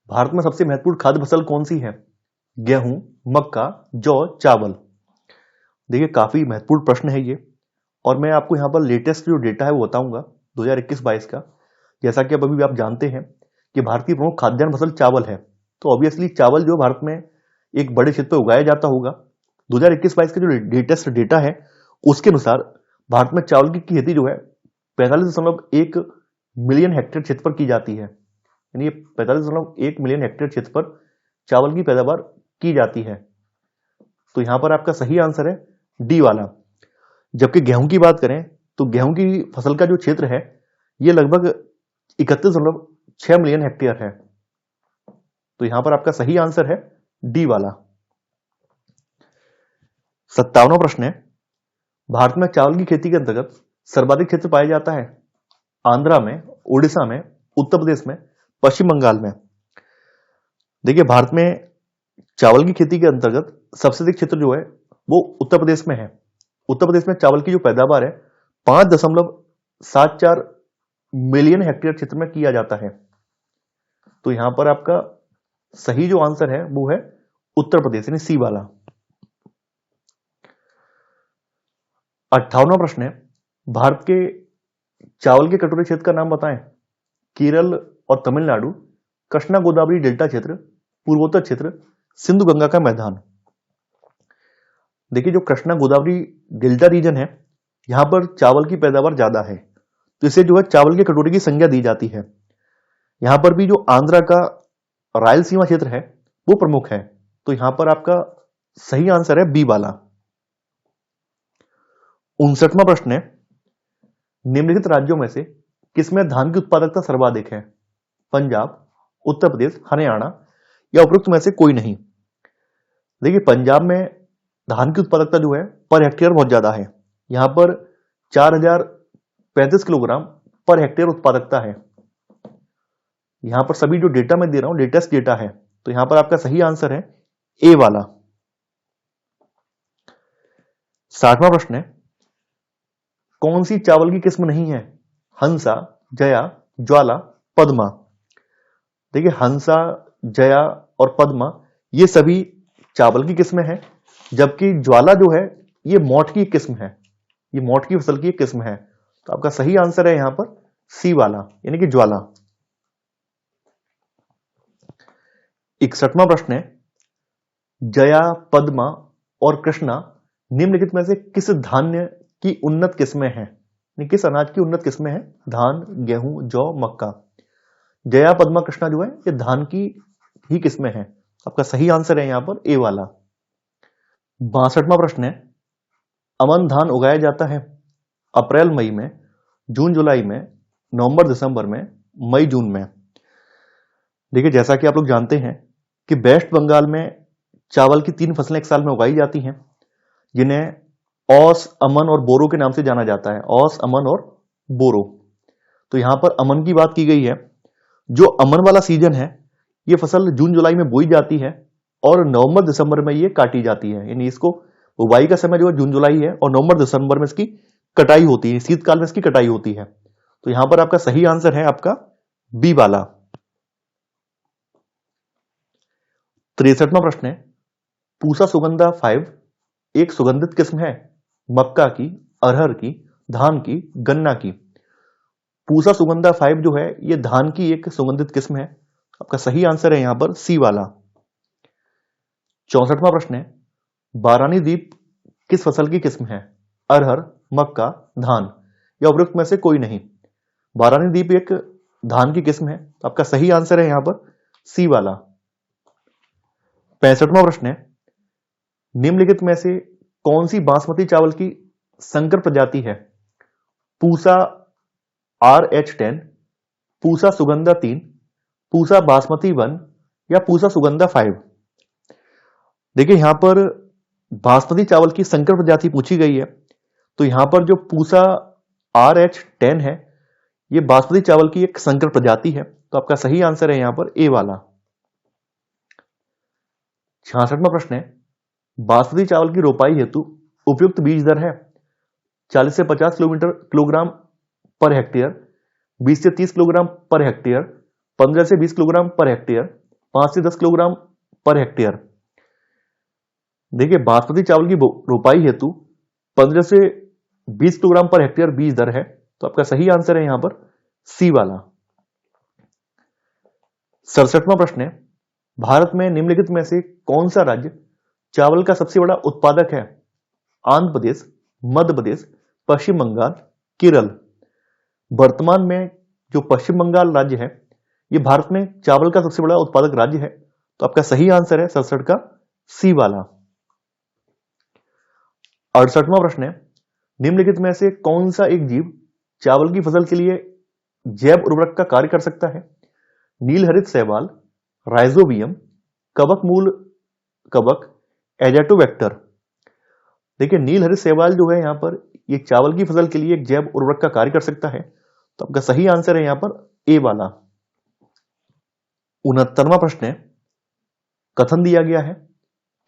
भारत में सबसे महत्वपूर्ण खाद्य फसल कौन सी है? गेहूं, मक्का, जौ, चावल। देखिए, काफी महत्वपूर्ण प्रश्न है ये और मैं आपको यहां पर लेटेस्ट जो डेटा है वो बताऊंगा 2021-22 का। जैसा कि अब अभी आप जानते हैं कि भारत की प्रमुख खाद्यान्न फसल चावल है। तो ऑब्वियसली चावल जो भारत में एक बड़े क्षेत्र पर उगाया जाता होगा। 2021-22 का जो लेटेस्ट डेटा है उसके अनुसार भारत में चावल की खेती जो है 45.1 मिलियन हेक्टेयर क्षेत्र पर की जाती है। यानी 45.1 मिलियन हेक्टेयर क्षेत्र पर चावल की पैदावार की जाती है। तो यहां पर आपका सही आंसर है डी वाला। जबकि गेहूं की बात करें तो गेहूं की फसल का जो क्षेत्र है यह लगभग 31.6 मिलियन हेक्टेयर है। तो यहां पर आपका सही आंसर है डी वाला। 57वां प्रश्न है, भारत में चावल की खेती के अंतर्गत सर्वाधिक क्षेत्र पाया जाता है आंध्रा में, उड़ीसा में, उत्तर प्रदेश में, पश्चिम बंगाल में। देखिए भारत में चावल की खेती के अंतर्गत सबसे अधिक क्षेत्र जो है वो उत्तर प्रदेश में है। उत्तर प्रदेश में चावल की जो पैदावार है 5.74 मिलियन हेक्टेयर क्षेत्र में किया जाता है। तो यहां पर आपका सही जो आंसर है वो है उत्तर प्रदेश, यानी सी वाला। 58वां प्रश्न है, भारत के चावल के कटोरे क्षेत्र का नाम बताएं। केरल और तमिलनाडु, कृष्णा गोदावरी डेल्टा क्षेत्र, पूर्वोत्तर क्षेत्र, सिंधु गंगा का मैदान। देखिए जो कृष्णा गोदावरी डेल्टा रीजन है यहां पर चावल की पैदावार ज्यादा है, तो इसे जो है चावल के कटोरे की संज्ञा दी जाती है। यहां पर भी जो आंध्रा का रायलसीमा क्षेत्र है वो प्रमुख है, तो यहां पर आपका सही आंसर है बी वाला। 59वां प्रश्न है, निम्नलिखित राज्यों में से किसमें धान की उत्पादकता सर्वाधिक है। पंजाब, उत्तर प्रदेश, हरियाणा या उपरोक्त में से कोई नहीं। देखिए पंजाब में धान की उत्पादकता जो है पर हेक्टेयर बहुत ज्यादा है। यहां पर 4035 किलोग्राम पर हेक्टेयर उत्पादकता है। यहां पर सभी जो डेटा मैं दे रहा हूं लेटेस्ट डेटा है, तो यहां पर आपका सही आंसर है ए वाला। 60वां प्रश्न है, कौन सी चावल की किस्म नहीं है। हंसा, जया, ज्वाला, पद्मा। देखिए हंसा, जया और पद्मा ये सभी चावल की किस्में हैं, जबकि ज्वाला जो है ये मोठ की किस्म है, ये मोठ की फसल की एक किस्म है। तो आपका सही आंसर है यहां पर सी वाला, यानी कि ज्वाला। 61वां प्रश्न है, जया, पद्मा और कृष्णा निम्नलिखित में से किस धान्य की उन्नत किस्में हैं, किस अनाज की उन्नत किस्में हैं। धान, गेहूं, जौ, मक्का। जया, पद्मा, कृष्णा जो है ये धान की ही किस्में हैं। आपका सही आंसर है यहां पर ए वाला। 62वां प्रश्न है, अमन धान उगाया जाता है अप्रैल मई में, जून जुलाई में, नवंबर दिसंबर में, मई जून में। देखिए जैसा कि आप लोग जानते हैं कि वेस्ट बंगाल में चावल की 3 फसलें एक साल में उगाई जाती हैं, जिन्हें औस, अमन और बोरो के नाम से जाना जाता है। औस, अमन और बोरो। तो यहां पर अमन की बात की गई है। जो अमन वाला सीजन है ये फसल जून जुलाई में बोई जाती है और नवंबर दिसंबर में ये काटी जाती है, यानी इसको बुवाई का समय जो है जून जुलाई है और नवंबर दिसंबर में इसकी कटाई होती है, शीतकाल में इसकी कटाई होती है। तो यहां पर आपका सही आंसर है आपका बी वाला। 63वां प्रश्न है, पूसा सुगंधा 5 एक सुगंधित किस्म है मक्का की, अरहर की, धान की, गन्ना की। पूसा सुगंधा 5 जो है ये धान की एक सुगंधित किस्म है। आपका सही आंसर है यहां पर सी वाला। 64वां प्रश्न है, बारानी द्वीप किस फसल की किस्म है। अरहर, मक्का, धान या उपरोक्त में से कोई नहीं। बारानी द्वीप एक धान की किस्म है। आपका सही आंसर है यहां पर सी वाला। 65वां प्रश्न है, निम्नलिखित में से कौन सी बासमती चावल की संकर प्रजाति है। पूसा RH10, पूसा सुगंधा 3, पूसा बासमती 1 या पूसा सुगंधा 5। देखिए यहां पर बासमती चावल की संकर प्रजाति पूछी गई है, तो यहां पर जो पूसा RH10 है ये बासमती चावल की एक संकर प्रजाति है। तो आपका सही आंसर है यहां पर ए वाला। 66वां प्रश्न है, बासमती चावल की रोपाई हेतु उपयुक्त बीज दर है 40 से 50 किलोग्राम पर हेक्टेयर, 20 से 30 किलोग्राम पर हेक्टेयर, 15 से 20 किलोग्राम पर हेक्टेयर, 5 से 10 किलोग्राम पर हेक्टेयर। देखिए बासमती चावल की रोपाई हेतु 15 से 20 किलोग्राम पर हेक्टेयर बीज दर है। तो आपका सही आंसर है यहां पर सी वाला। 67वां प्रश्न है, भारत में निम्नलिखित में से कौन सा राज्य चावल का सबसे बड़ा उत्पादक है। आंध्र प्रदेश, मध्य प्रदेश, पश्चिम बंगाल, केरल। वर्तमान में जो पश्चिम बंगाल राज्य है ये भारत में चावल का सबसे बड़ा उत्पादक राज्य है। तो आपका सही आंसर है 67 का सी वाला। 68वां प्रश्न है, निम्नलिखित में से कौन सा एक जीव चावल की फसल के लिए जैव उर्वरक का कार्य कर सकता है। नीलहरित शैवाल, राइजोबियम, कवक मूल कवक, एजाटोबैक्टर। देखिए नीलहरित शैवाल जो है यहां पर ये चावल की फसल के लिए एक जैव उर्वरक का कार्य कर सकता है। तो आपका सही आंसर है यहां पर ए वाला। 69वां प्रश्न है, कथन दिया गया है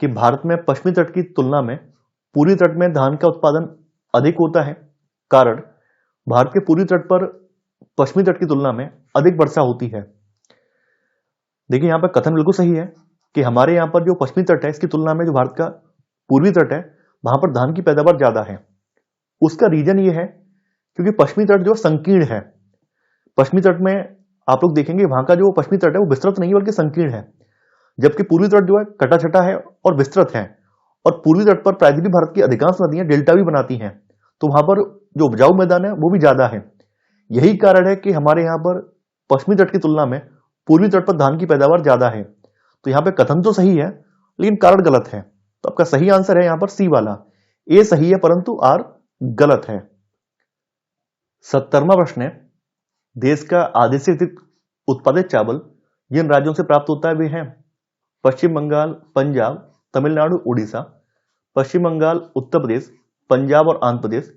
कि भारत में पश्चिमी तट की तुलना में पूर्वी तट में धान का उत्पादन अधिक होता है। कारण, भारत के पूर्वी तट पर पश्चिमी तट की तुलना में अधिक वर्षा होती है। देखिए यहाँ पर कथन बिल्कुल सही है कि हमारे यहाँ पर जो पश्चिमी तट है इसकी तुलना में जो भारत का पूर्वी तट है वहां पर धान की पैदावार ज्यादा है। उसका रीजन ये है क्योंकि पश्चिमी तट जो संकीर्ण है, पश्चिमी तट में आप लोग देखेंगे वहां का जो पश्चिमी तट है वो विस्तृत नहीं बल्कि संकीर्ण है, जबकि पूर्वी तट जो है कटा छटा है और विस्तृत है। और पूर्वी तट पर प्रायद्वीपीय भारत की अधिकांश नदियां डेल्टा भी बनाती हैं, तो वहां पर जो उपजाऊ मैदान है वो भी ज्यादा है। यही कारण है कि हमारे यहाँ पर पश्चिमी तट की तुलना में पूर्वी तट पर धान की पैदावार ज्यादा है। तो यहाँ पे कथन तो सही है लेकिन कारण गलत है। तो आपका सही आंसर है यहाँ पर सी वाला, ए सही है परंतु आर गलत है। 70वां प्रश्न है, देश का आधे से अधिक उत्पादित चावल जिन राज्यों से प्राप्त होता है वे हैं पश्चिम बंगाल, पंजाब, तमिलनाडु, उड़ीसा। पश्चिम बंगाल, उत्तर प्रदेश, पंजाब और आंध्र प्रदेश।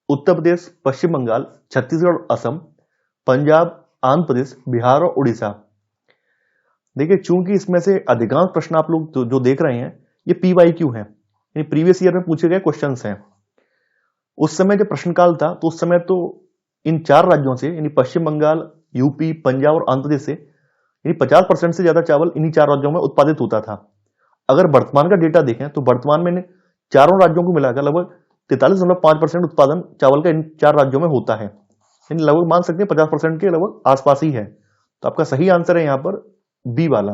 उत्तर प्रदेश, पश्चिम बंगाल, छत्तीसगढ़ और असम। पंजाब, आंध्र प्रदेश, बिहार और उड़ीसा। देखिए चूंकि इसमें से अधिकांश प्रश्न आप लोग जो देख रहे हैं ये PYQ है, यानी प्रीवियस ईयर में पूछे गए क्वेश्चंस हैं। उस समय जब प्रश्नकाल था तो उस समय तो इन चार राज्यों से यानी पश्चिम बंगाल, यूपी, पंजाब और आंध्र प्रदेश से यानी 50% से ज्यादा चावल इन्हीं चार राज्यों में उत्पादित होता था। अगर वर्तमान का डेटा देखें तो वर्तमान में चारों राज्यों को मिलाकर लगभग 43.5% उत्पादन चावल का इन चार राज्यों में होता है, यानी लगभग मान सकते हैं 50% के लगभग आसपास ही है। तो आपका सही आंसर है यहां पर बी वाला।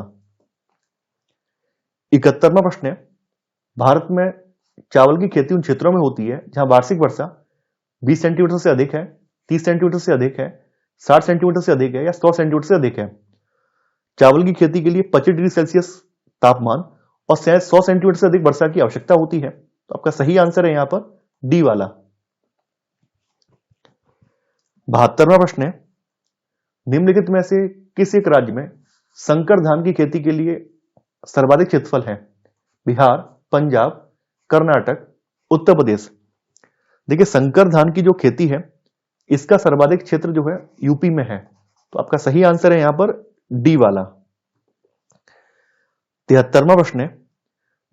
71वां प्रश्न है, भारत में चावल की खेती उन क्षेत्रों में होती है जहां वार्षिक वर्षा 20 सेंटीमीटर से अधिक है, 30 सेंटीमीटर से अधिक है, 60 सेंटीमीटर से अधिक है या 100 सेंटीमीटर से अधिक है। चावल की खेती के लिए 25 डिग्री सेल्सियस तापमान और 100 सेंटीमीटर से अधिक वर्षा की आवश्यकता होती है। तो आपका सही आंसर है यहां पर डी वाला। 72वां प्रश्न है, निम्नलिखित में से किस एक राज्य में संकर धान की खेती के लिए सर्वाधिक क्षेत्रफल है? बिहार, पंजाब, कर्नाटक, उत्तर प्रदेश। देखिए संकर धान की जो खेती है इसका सर्वाधिक क्षेत्र जो है यूपी में है। तो आपका सही आंसर है यहां पर डी वाला। 73वां प्रश्न है,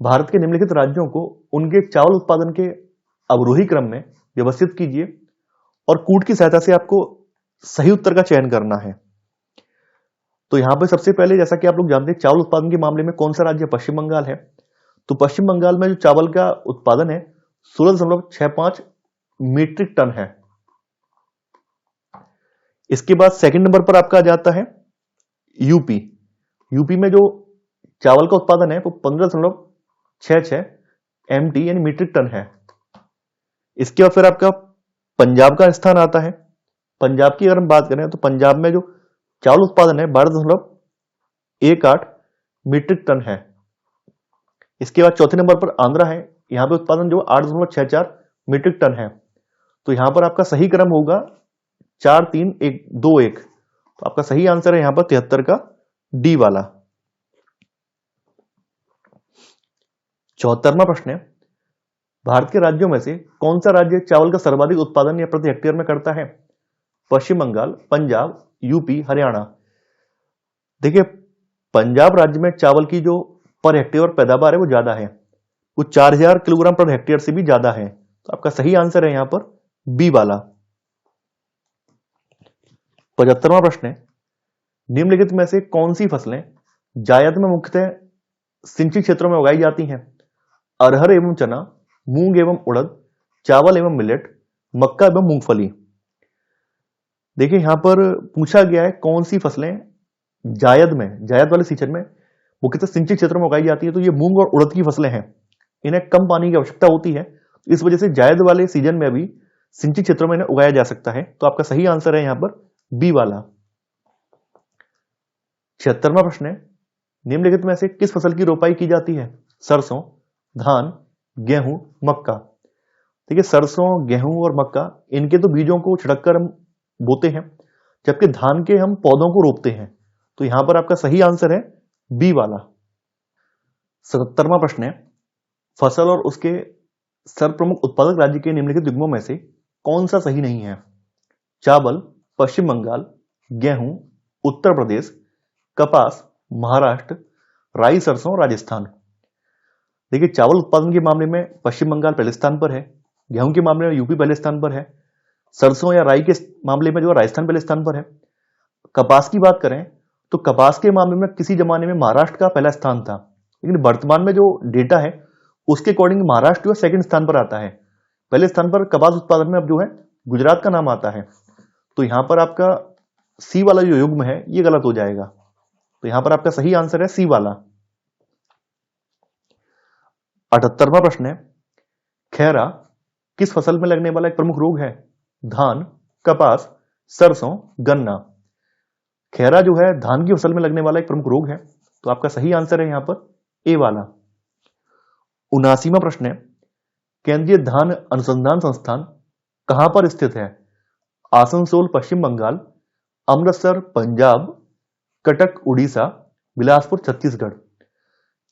भारत के निम्नलिखित राज्यों को उनके चावल उत्पादन के अवरोही क्रम में व्यवस्थित कीजिए और कूट की सहायता से आपको सही उत्तर का चयन करना है। तो यहां पे सबसे पहले जैसा कि आप लोग जानते हैं चावल उत्पादन के मामले में कौन सा राज्य पश्चिम बंगाल है। तो पश्चिम बंगाल में जो चावल का उत्पादन है 16.65 मीट्रिक टन है। इसके बाद सेकंड नंबर पर आपका आ जाता है यूपी। यूपी में जो चावल का उत्पादन है वो 15.66 MT यानी मीट्रिक टन है। इसके बाद फिर आपका पंजाब का स्थान आता है। पंजाब की अगर हम बात करें तो पंजाब में जो चावल उत्पादन है 12.18 मीट्रिक टन है। इसके बाद चौथे नंबर पर आंध्रा है, यहां पे उत्पादन जो 8.64 मीट्रिक टन है। तो यहां पर आपका सही क्रम होगा 4 3 1 2 1। तो आपका सही आंसर है यहां पर 73 का डी वाला। 74वां प्रश्न है, भारत के राज्यों में से कौन सा राज्य चावल का सर्वाधिक उत्पादन या प्रति हेक्टेयर में करता है? पश्चिम बंगाल, पंजाब, यूपी, हरियाणा। देखिए पंजाब राज्य में चावल की जो पर हेक्टेयर पैदावार है वो ज्यादा है, वो 4000 किलोग्राम पर हेक्टेयर से भी ज्यादा है। तो आपका सही आंसर है यहां पर बी वाला। 75वां प्रश्न है, निम्नलिखित में से कौन सी फसलें जायद में मुख्यतः सिंचित क्षेत्रों में उगाई जाती हैं? अरहर एवं चना, मूंग एवं उड़द, चावल एवं मिलेट, मक्का एवं मूंगफली। देखिए यहां पर पूछा गया है कौन सी फसलें जायद वाले सीजन में मुख्यतः सिंचित क्षेत्रों में उगाई जाती है। तो ये मूंग और उड़द की फसलें हैं, इन्हें कम पानी की आवश्यकता होती है, इस वजह से जायद वाले सीजन में भी सिंचित क्षेत्रों में इन्हें उगाया जा सकता है। तो आपका सही आंसर है यहां पर बी वाला। 76वां प्रश्न है, निम्नलिखित में से किस फसल की रोपाई की जाती है? सरसों, धान, गेहूं, मक्का। देखिए सरसों, गेहूं और मक्का इनके तो बीजों को छिड़ककर हम बोते हैं, जबकि धान के हम पौधों को रोपते हैं। तो यहां पर आपका सही आंसर है बी वाला। 77वां प्रश्न है, फसल और उसके सर्वप्रमुख उत्पादक राज्य के निम्नलिखित युग्मों में से कौन सा सही नहीं है? चावल, पश्चिम बंगाल, गेहूं, उत्तर प्रदेश, कपास, महाराष्ट्र, राई सरसों राजस्थान। देखिए चावल उत्पादन के मामले में पश्चिम बंगाल पहले स्थान पर है, गेहूं के मामले में यूपी पहले स्थान पर है, सरसों या राई के मामले में जो राजस्थान पहले स्थान पर है। कपास की बात करें तो कपास के मामले में किसी जमाने में महाराष्ट्र का पहला स्थान था, लेकिन वर्तमान में जो डेटा है उसके अकॉर्डिंग महाराष्ट्र जो है सेकंड स्थान पर आता है। पहले स्थान पर कपास उत्पादन में अब जो है गुजरात का नाम आता है। तो यहां पर आपका सी वाला जो युग्म है ये गलत हो जाएगा। तो यहां पर आपका सही आंसर है सी वाला। 78वां प्रश्न है, खैरा किस फसल में लगने वाला एक प्रमुख रोग है? धान, कपास, सरसों, गन्ना। खैरा जो है धान की फसल में लगने वाला एक प्रमुख रोग है, तो आपका सही आंसर है यहां पर ए वाला। 79वां प्रश्न है, केंद्रीय धान अनुसंधान संस्थान कहां पर स्थित है? आसनसोल पश्चिम बंगाल, अमृतसर पंजाब, कटक उड़ीसा, बिलासपुर छत्तीसगढ़।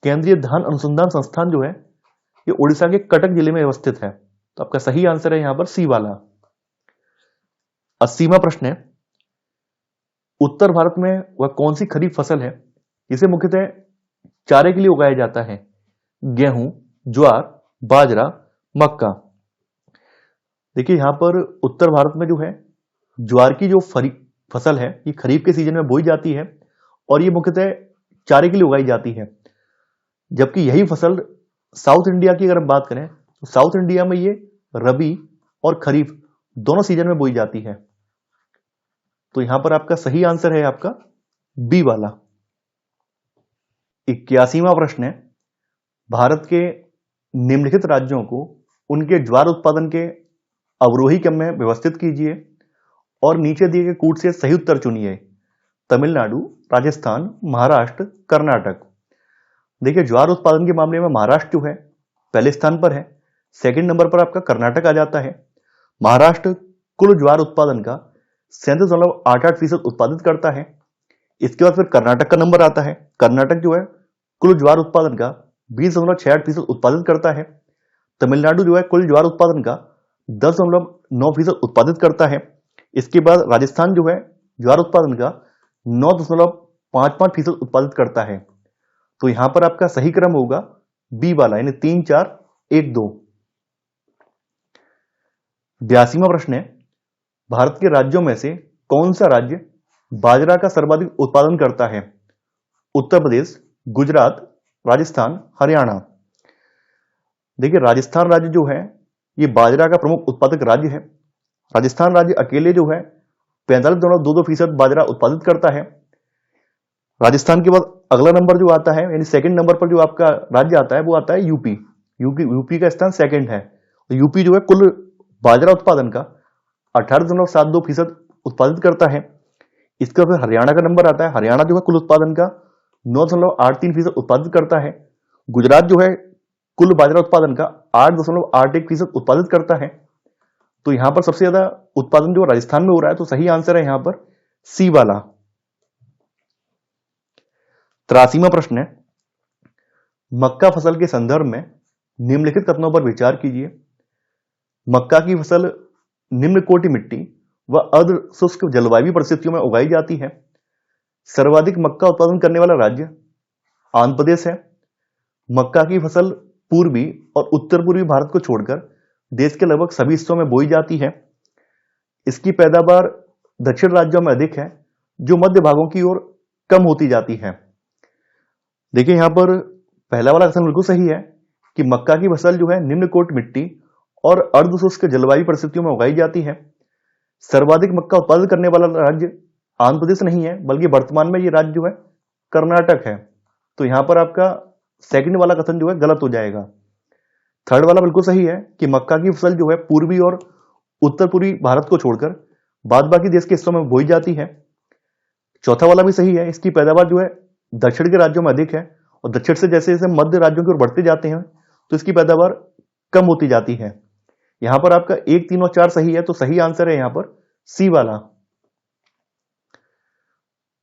केंद्रीय धान अनुसंधान संस्थान जो है ये उड़ीसा के कटक जिले में अवस्थित है, तो आपका सही आंसर है यहां पर सी वाला। 80वां प्रश्न है, उत्तर भारत में वह कौन सी खरीफ फसल है जिसे मुख्यतः चारे के लिए उगाया जाता है? गेहूं, ज्वार, बाजरा, मक्का। देखिए यहां पर उत्तर भारत में जो है ज्वार की जो फसल है ये खरीफ के सीजन में बोई जाती है और ये मुख्यतः चारे के लिए उगाई जाती है। जबकि यही फसल साउथ इंडिया की अगर हम बात करें तो साउथ इंडिया में ये रबी और खरीफ दोनों सीजन में बोई जाती है। तो यहां पर आपका सही आंसर है आपका बी वाला। 81वां प्रश्न है, भारत के निम्नलिखित राज्यों को उनके ज्वार उत्पादन के अवरोही क्रम में व्यवस्थित कीजिए और नीचे दिए गए कूट से सही उत्तर चुनिए। तमिलनाडु, राजस्थान, महाराष्ट्र, कर्नाटक। देखिए ज्वार उत्पादन के मामले में महाराष्ट्र जो है पहले स्थान पर है, सेकंड नंबर पर आपका कर्नाटक आ जाता है। महाराष्ट्र कुल ज्वार उत्पादन का 37.88% उत्पादित करता है। इसके बाद फिर कर्नाटक का नंबर आता है। कर्नाटक जो है कुल ज्वार उत्पादन का 20.68% उत्पादित करता है। तमिलनाडु जो है कुल ज्वार उत्पादन का 10.9% उत्पादित करता है। इसके बाद राजस्थान जो है ज्वार उत्पादन का 9.55% उत्पादित करता है। तो यहां पर आपका सही क्रम होगा बी वाला, यानी 3 4 1 2। 82वां प्रश्न है, भारत के राज्यों में से कौन सा राज्य बाजरा का सर्वाधिक उत्पादन करता है? उत्तर प्रदेश, गुजरात, राजस्थान, हरियाणा। देखिए राजस्थान राज्य जो है ये बाजरा का प्रमुख उत्पादक राज्य है। राजस्थान राज्य अकेले जो है 45.22% बाजरा उत्पादित करता है। राजस्थान के बाद अगला नंबर जो आता है यानी सेकंड नंबर पर जो आपका राज्य आता है वो आता है यूपी। यूपी का स्थान सेकंड है। तो यूपी जो है कुल बाजरा उत्पादन का 18.72% उत्पादित करता है। इसके बाद हरियाणा का नंबर आता है। हरियाणा जो है कुल उत्पादन का 9.83% उत्पादित करता है। गुजरात जो है कुल बाजरा उत्पादन का 8.81% उत्पादित करता है। तो यहां पर सबसे ज्यादा उत्पादन जो राजस्थान में हो रहा है, तो सही आंसर है यहां पर सी वाला। 83वां प्रश्न है, मक्का फसल के संदर्भ में निम्नलिखित कथनों पर विचार कीजिए। मक्का की फसल निम्न कोटि मिट्टी व अर्ध शुष्क जलवायु परिस्थितियों में उगाई जाती है। सर्वाधिक मक्का उत्पादन करने वाला राज्य आंध्र प्रदेश है। मक्का की फसल पूर्वी और उत्तर पूर्वी भारत को छोड़कर देश के लगभग सभी हिस्सों में बोई जाती है। इसकी पैदावार दक्षिण राज्यों में अधिक है जो मध्य भागों की ओर कम होती जाती है। देखिए यहां पर पहला वाला कथन बिल्कुल सही है कि मक्का की फसल जो है निम्न कोट मिट्टी और अर्धशुष्क जलवायु परिस्थितियों में उगाई जाती है। सर्वाधिक मक्का उत्पादन करने वाला राज्य आंध्र प्रदेश नहीं है, बल्कि वर्तमान में ये राज्य जो है कर्नाटक है। तो यहां पर आपका सेकंड वाला कथन जो है गलत हो जाएगा। थर्ड वाला बिल्कुल सही है कि मक्का की फसल जो है पूर्वी और उत्तर पूर्वी भारत को छोड़कर बाद बाकी देश के हिस्सों में बोई जाती है। चौथा वाला भी सही है, इसकी पैदावार जो है दक्षिण के राज्यों में अधिक है और दक्षिण से जैसे जैसे मध्य राज्यों की ओर बढ़ते जाते हैं तो इसकी पैदावार कम होती जाती है। यहां पर आपका 1 3 और 4 सही है, तो सही आंसर है यहां पर सी वाला।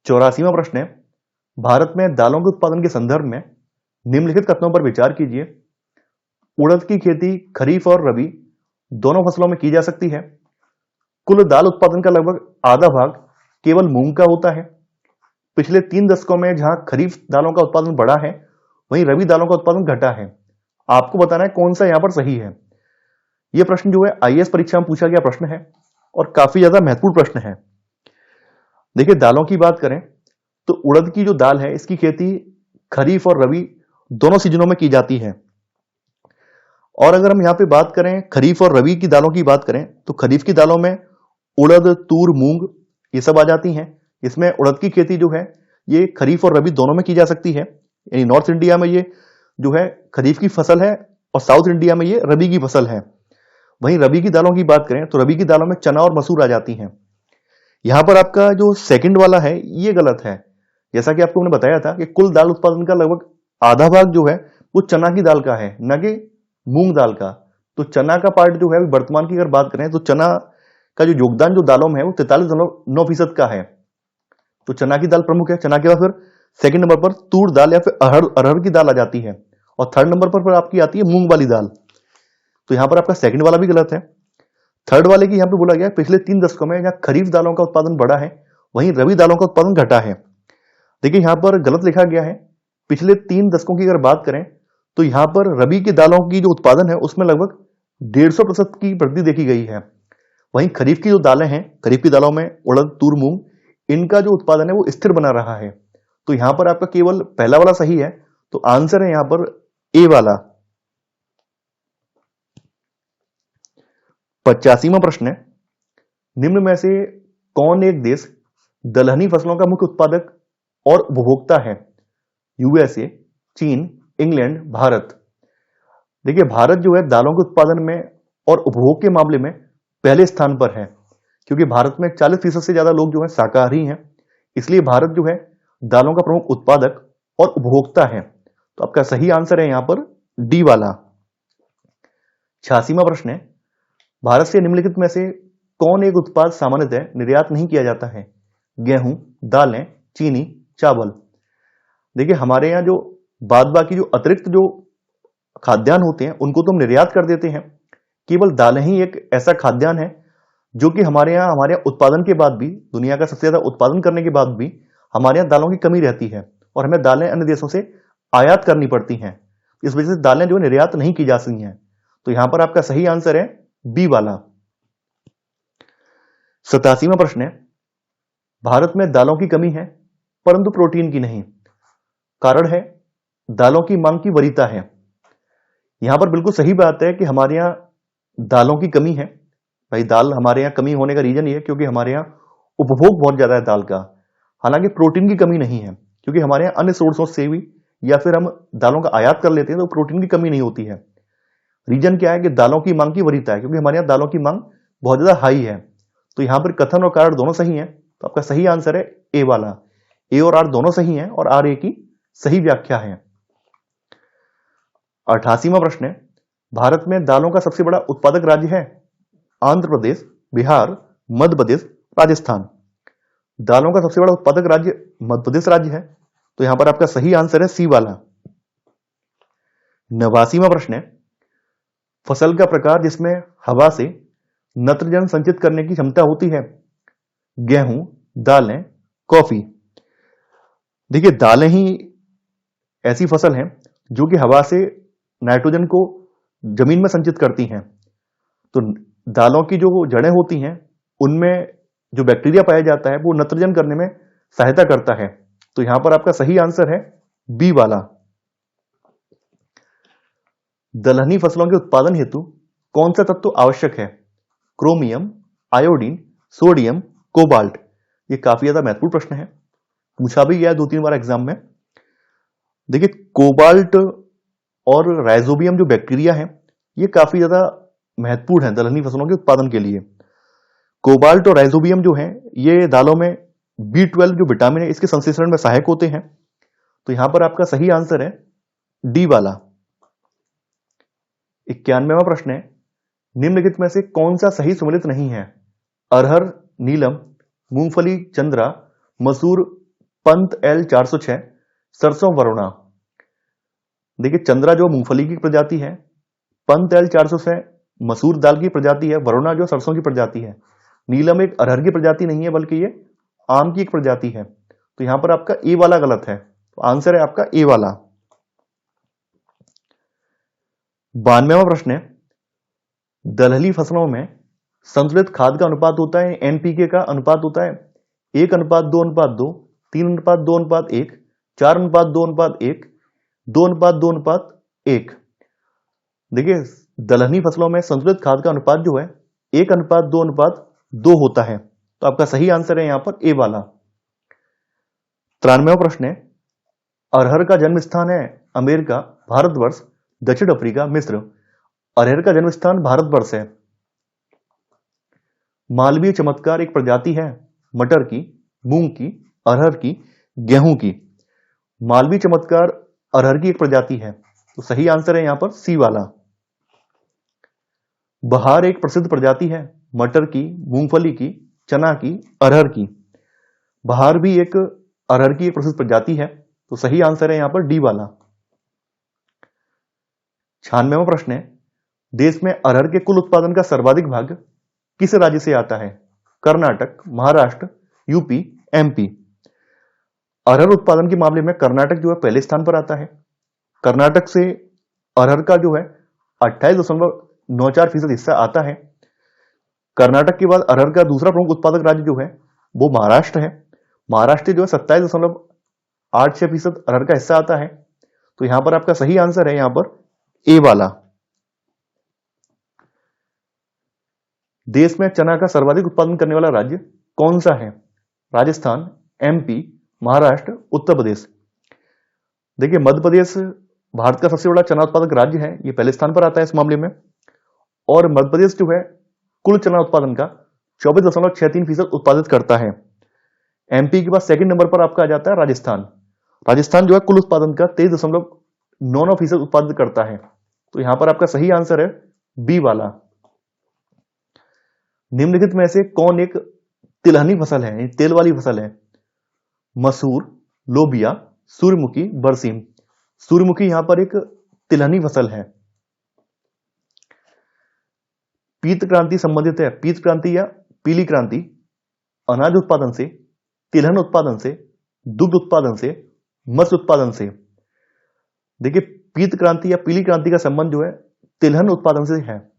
84वां प्रश्न है, भारत में दालों के उत्पादन के संदर्भ में निम्नलिखित कथनों पर विचार कीजिए। उड़द की खेती खरीफ और रबी दोनों फसलों में की जा सकती है। कुल दाल उत्पादन का लगभग आधा भाग केवल मूंग का होता है। पिछले 3 दशकों में जहां खरीफ दालों का उत्पादन बढ़ा है, वहीं रबी दालों का उत्पादन घटा है। आपको बताना है कौन सा यहां पर सही है। यह प्रश्न जो है आईएएस परीक्षा में पूछा गया प्रश्न है और काफी ज्यादा महत्वपूर्ण प्रश्न है। देखिए, दालों की बात करें तो उड़द की जो दाल है, इसकी खेती खरीफ और रबी दोनों सीजनों में की जाती है। और अगर हम यहाँ पे बात करें खरीफ और रबी की दालों की बात करें, तो खरीफ की दालों में उड़द, तूर, मूंग ये सब आ जाती हैं। इसमें उड़द की खेती जो है ये खरीफ और रबी दोनों में की जा सकती है। यानी नॉर्थ इंडिया में ये जो है खरीफ की फसल है और साउथ इंडिया में ये रबी की फसल है। वहीं रबी की दालों की बात करें तो रबी की दालों में चना और मसूर आ जाती हैं। यहां पर आपका जो सेकंड वाला है ये गलत है। जैसा कि आपको मैंने बताया था कि कुल दाल उत्पादन का लगभग आधा भाग जो है वो चना की दाल का है, न कि मूंग दाल का। तो चना का पार्ट जो है वर्तमान की अगर बात करें तो चना का जो योगदान जो दालों में है वो 43.9% का है। तो चना की दाल प्रमुख है। चना के बाद फिर सेकंड नंबर पर तूर दाल या फिर अरहर की दाल आ जाती है और थर्ड नंबर पर फिर आपकी आती है मूंग वाली दाल। तो यहां पर आपका सेकंड वाला भी गलत है। थर्ड वाले की यहां पे बोला गया पिछले 3 दशकों में जहां खरीफ दालों का उत्पादन बढ़ा है, वहीं रबी दालों का उत्पादन घटा है। देखिए, यहां पर गलत लिखा गया है। पिछले 3 दशकों की अगर बात करें तो यहां पर रबी के दालों की जो उत्पादन है उसमें लगभग 150% की वृद्धि देखी गई है। वहीं खरीफ की जो दालें हैं, खरीफ की दालों में उड़द, तूर, मूंग, इनका जो उत्पादन है वो स्थिर बना रहा है। तो यहां पर आपका केवल पहला वाला सही है। तो आंसर है यहां पर ए वाला। 85वां प्रश्न है, निम्न में से कौन एक देश दलहनी फसलों का मुख्य उत्पादक और उपभोक्ता है? यूएसए, चीन, इंग्लैंड, भारत। देखिए, भारत जो है दालों के उत्पादन में और उपभोग के मामले में पहले स्थान पर है, क्योंकि भारत में 40% से ज्यादा लोग जो है शाकाहारी हैं। इसलिए भारत जो है दालों का प्रमुख उत्पादक और उपभोक्ता है। तो आपका सही आंसर है यहां पर डी वाला। 86वां प्रश्न है, भारत से निम्नलिखित में से कौन एक उत्पाद सामान्यतः निर्यात नहीं किया जाता है? गेहूं, दालें, चीनी, चावल। देखिए, हमारे यहाँ जो बाद बाकी जो अतिरिक्त जो खाद्यान्न होते हैं उनको तो हम निर्यात कर देते हैं। केवल दालें ही एक ऐसा खाद्यान्न है जो कि हमारे यहाँ उत्पादन के बाद भी, दुनिया का सबसे ज्यादा उत्पादन करने के बाद भी हमारे यहाँ दालों की कमी रहती है और हमें दालें अन्य देशों से आयात करनी पड़ती हैं। इस वजह से दालें जो निर्यात नहीं की जा सकती हैं। तो यहां पर आपका सही आंसर है बी वाला। 87वां प्रश्न है, भारत में दालों की कमी है परंतु प्रोटीन की नहीं। कारण है दालों की मांग की वरीयता है। यहां पर बिल्कुल सही बात है कि हमारे यहाँ दालों की कमी है। भाई, दाल हमारे यहाँ कमी होने का रीजन ये है क्योंकि हमारे यहाँ उपभोग बहुत ज्यादा है दाल का। हालांकि प्रोटीन की कमी नहीं है, क्योंकि हमारे यहाँ अन्य सोर्सों से भी या फिर हम दालों का आयात कर लेते हैं तो प्रोटीन की कमी नहीं होती है। रीजन क्या है कि दालों की मांग की वरीयता है, क्योंकि हमारे यहाँ दालों की मांग बहुत ज्यादा हाई है। तो यहां पर कथन और कारण दोनों सही है। तो आपका सही आंसर है ए वाला। ए और आर दोनों सही हैं और आर ए की सही व्याख्या है। 88वां प्रश्न है, भारत में दालों का सबसे बड़ा उत्पादक राज्य है? आंध्र प्रदेश, बिहार, मध्य प्रदेश, राजस्थान। दालों का सबसे बड़ा उत्पादक राज्य मध्य प्रदेश राज्य है। तो यहां पर आपका सही आंसर है सी वाला। 89वां प्रश्न है, फसल का प्रकार जिसमें हवा से नत्रजन संचित करने की क्षमता होती है? गेहूं, दालें, कॉफी। देखिए, दालें ही ऐसी फसल हैं जो कि हवा से नाइट्रोजन को जमीन में संचित करती हैं। तो दालों की जो जड़ें होती हैं उनमें जो बैक्टीरिया पाया जाता है वो नत्रजन करने में सहायता करता है। तो यहां पर आपका सही आंसर है बी वाला। दलहनी फसलों के उत्पादन हेतु कौन सा तत्व आवश्यक है? Chromium, iodine, sodium, cobalt. ये काफी ज्यादा महत्वपूर्ण प्रश्न है, पूछा भी गया है 2-3 बार एग्जाम में। देखिए, कोबाल्ट और राइजोबियम जो बैक्टीरिया है ये काफी ज्यादा महत्वपूर्ण है दलहनी फसलों के उत्पादन के लिए। कोबाल्ट और राइजोबियम जो है ये दालों में B12 जो विटामिन है इसके संश्लेषण में सहायक होते हैं। तो यहां पर आपका सही आंसर है डी वाला। 91वां प्रश्न है, निम्नलिखित में से कौन सा सही सम्मिलित नहीं है? अरहर, नीलम, मूंगफली, चंद्रा, मसूर, पंत L406, सरसों, वरुणा। देखिए, चंद्रा जो मूंगफली की प्रजाति है, पंत L406 मसूर दाल की प्रजाति है, वरुणा जो सरसों की प्रजाति है, नीलम एक अरहर की प्रजाति नहीं है बल्कि ये आम की एक प्रजाति है। तो यहां पर आपका ए वाला गलत है, तो आंसर है आपका ए वाला। 92वां प्रश्न है, दलहनी फसलों में संतुलित खाद का अनुपात होता है, एनपीके का अनुपात होता है 1:2:2, 3:2:1, 4:2:1, 2:2:1। देखिए दलहनी फसलों में संतुलित खाद का अनुपात जो है 1:2:2 होता है, तो आपका सही आंसर है यहां पर ए वाला। 93वां प्रश्न है, अरहर का जन्म स्थान है अमेरिका, भारतवर्ष, दक्षिण अफ्रीका, मिस्र। अरहर का जन्म स्थान भारतवर्ष है। मालवीय चमत्कार एक प्रजाति है मटर की, मूंग की, अरहर की, गेहूं की। मालवीय चमत्कार अरहर की एक प्रजाति है, तो सही आंसर है यहां पर सी वाला। बहार एक प्रसिद्ध प्रजाति है मटर की, मूंगफली की, चना की, अरहर की। बहार भी एक अरहर की एक प्रसिद्ध प्रजाति है, तो सही आंसर है यहां पर डी वाला। 96वां प्रश्न है, देश में अरहर के कुल उत्पादन का सर्वाधिक भाग किस राज्य से आता है? Karnataka, Maharashtra, UP, MP. अरहर उत्पादन के मामले में कर्नाटक जो है पहले स्थान पर आता है। कर्नाटक से अरहर का जो है 28.94% हिस्सा आता है। कर्नाटक के बाद अरहर का दूसरा प्रमुख उत्पादक राज्य जो है वो महाराष्ट्र है। महाराष्ट्र जो है 27.86% अरहर का हिस्सा आता है, तो यहां पर आपका सही आंसर है यहां पर ए वाला। देश में चना का सर्वाधिक उत्पादन करने वाला राज्य कौन सा है? राजस्थान, एमपी, महाराष्ट्र, उत्तर प्रदेश। देखिए मध्य प्रदेश भारत का सबसे बड़ा चना उत्पादक राज्य है, ये पहले स्थान पर आता है इस मामले में। और मध्य प्रदेश जो है कुल चना उत्पादन का 24.63% उत्पादित करता है। एमपी के बाद सेकंड नंबर पर आपका आ जाता है राजस्थान। राजस्थान जो है कुल उत्पादन का 23.99% उत्पादित करता है, तो यहां पर आपका सही आंसर है बी वाला। निम्नलिखित में से कौन एक तिलहनी फसल है, तेल वाली फसल है? मसूर, लोबिया, सूर्यमुखी, बरसीम। सूर्यमुखी यहां पर एक तिलहनी फसल है। पीत क्रांति संबंधित है, पीत क्रांति या पीली क्रांति अनाज उत्पादन से, तिलहन उत्पादन से, दुग्ध उत्पादन से, मत्स्य उत्पादन से। देखिए पीत क्रांति या पीली क्रांति का संबंध जो है तिलहन उत्पादन से है,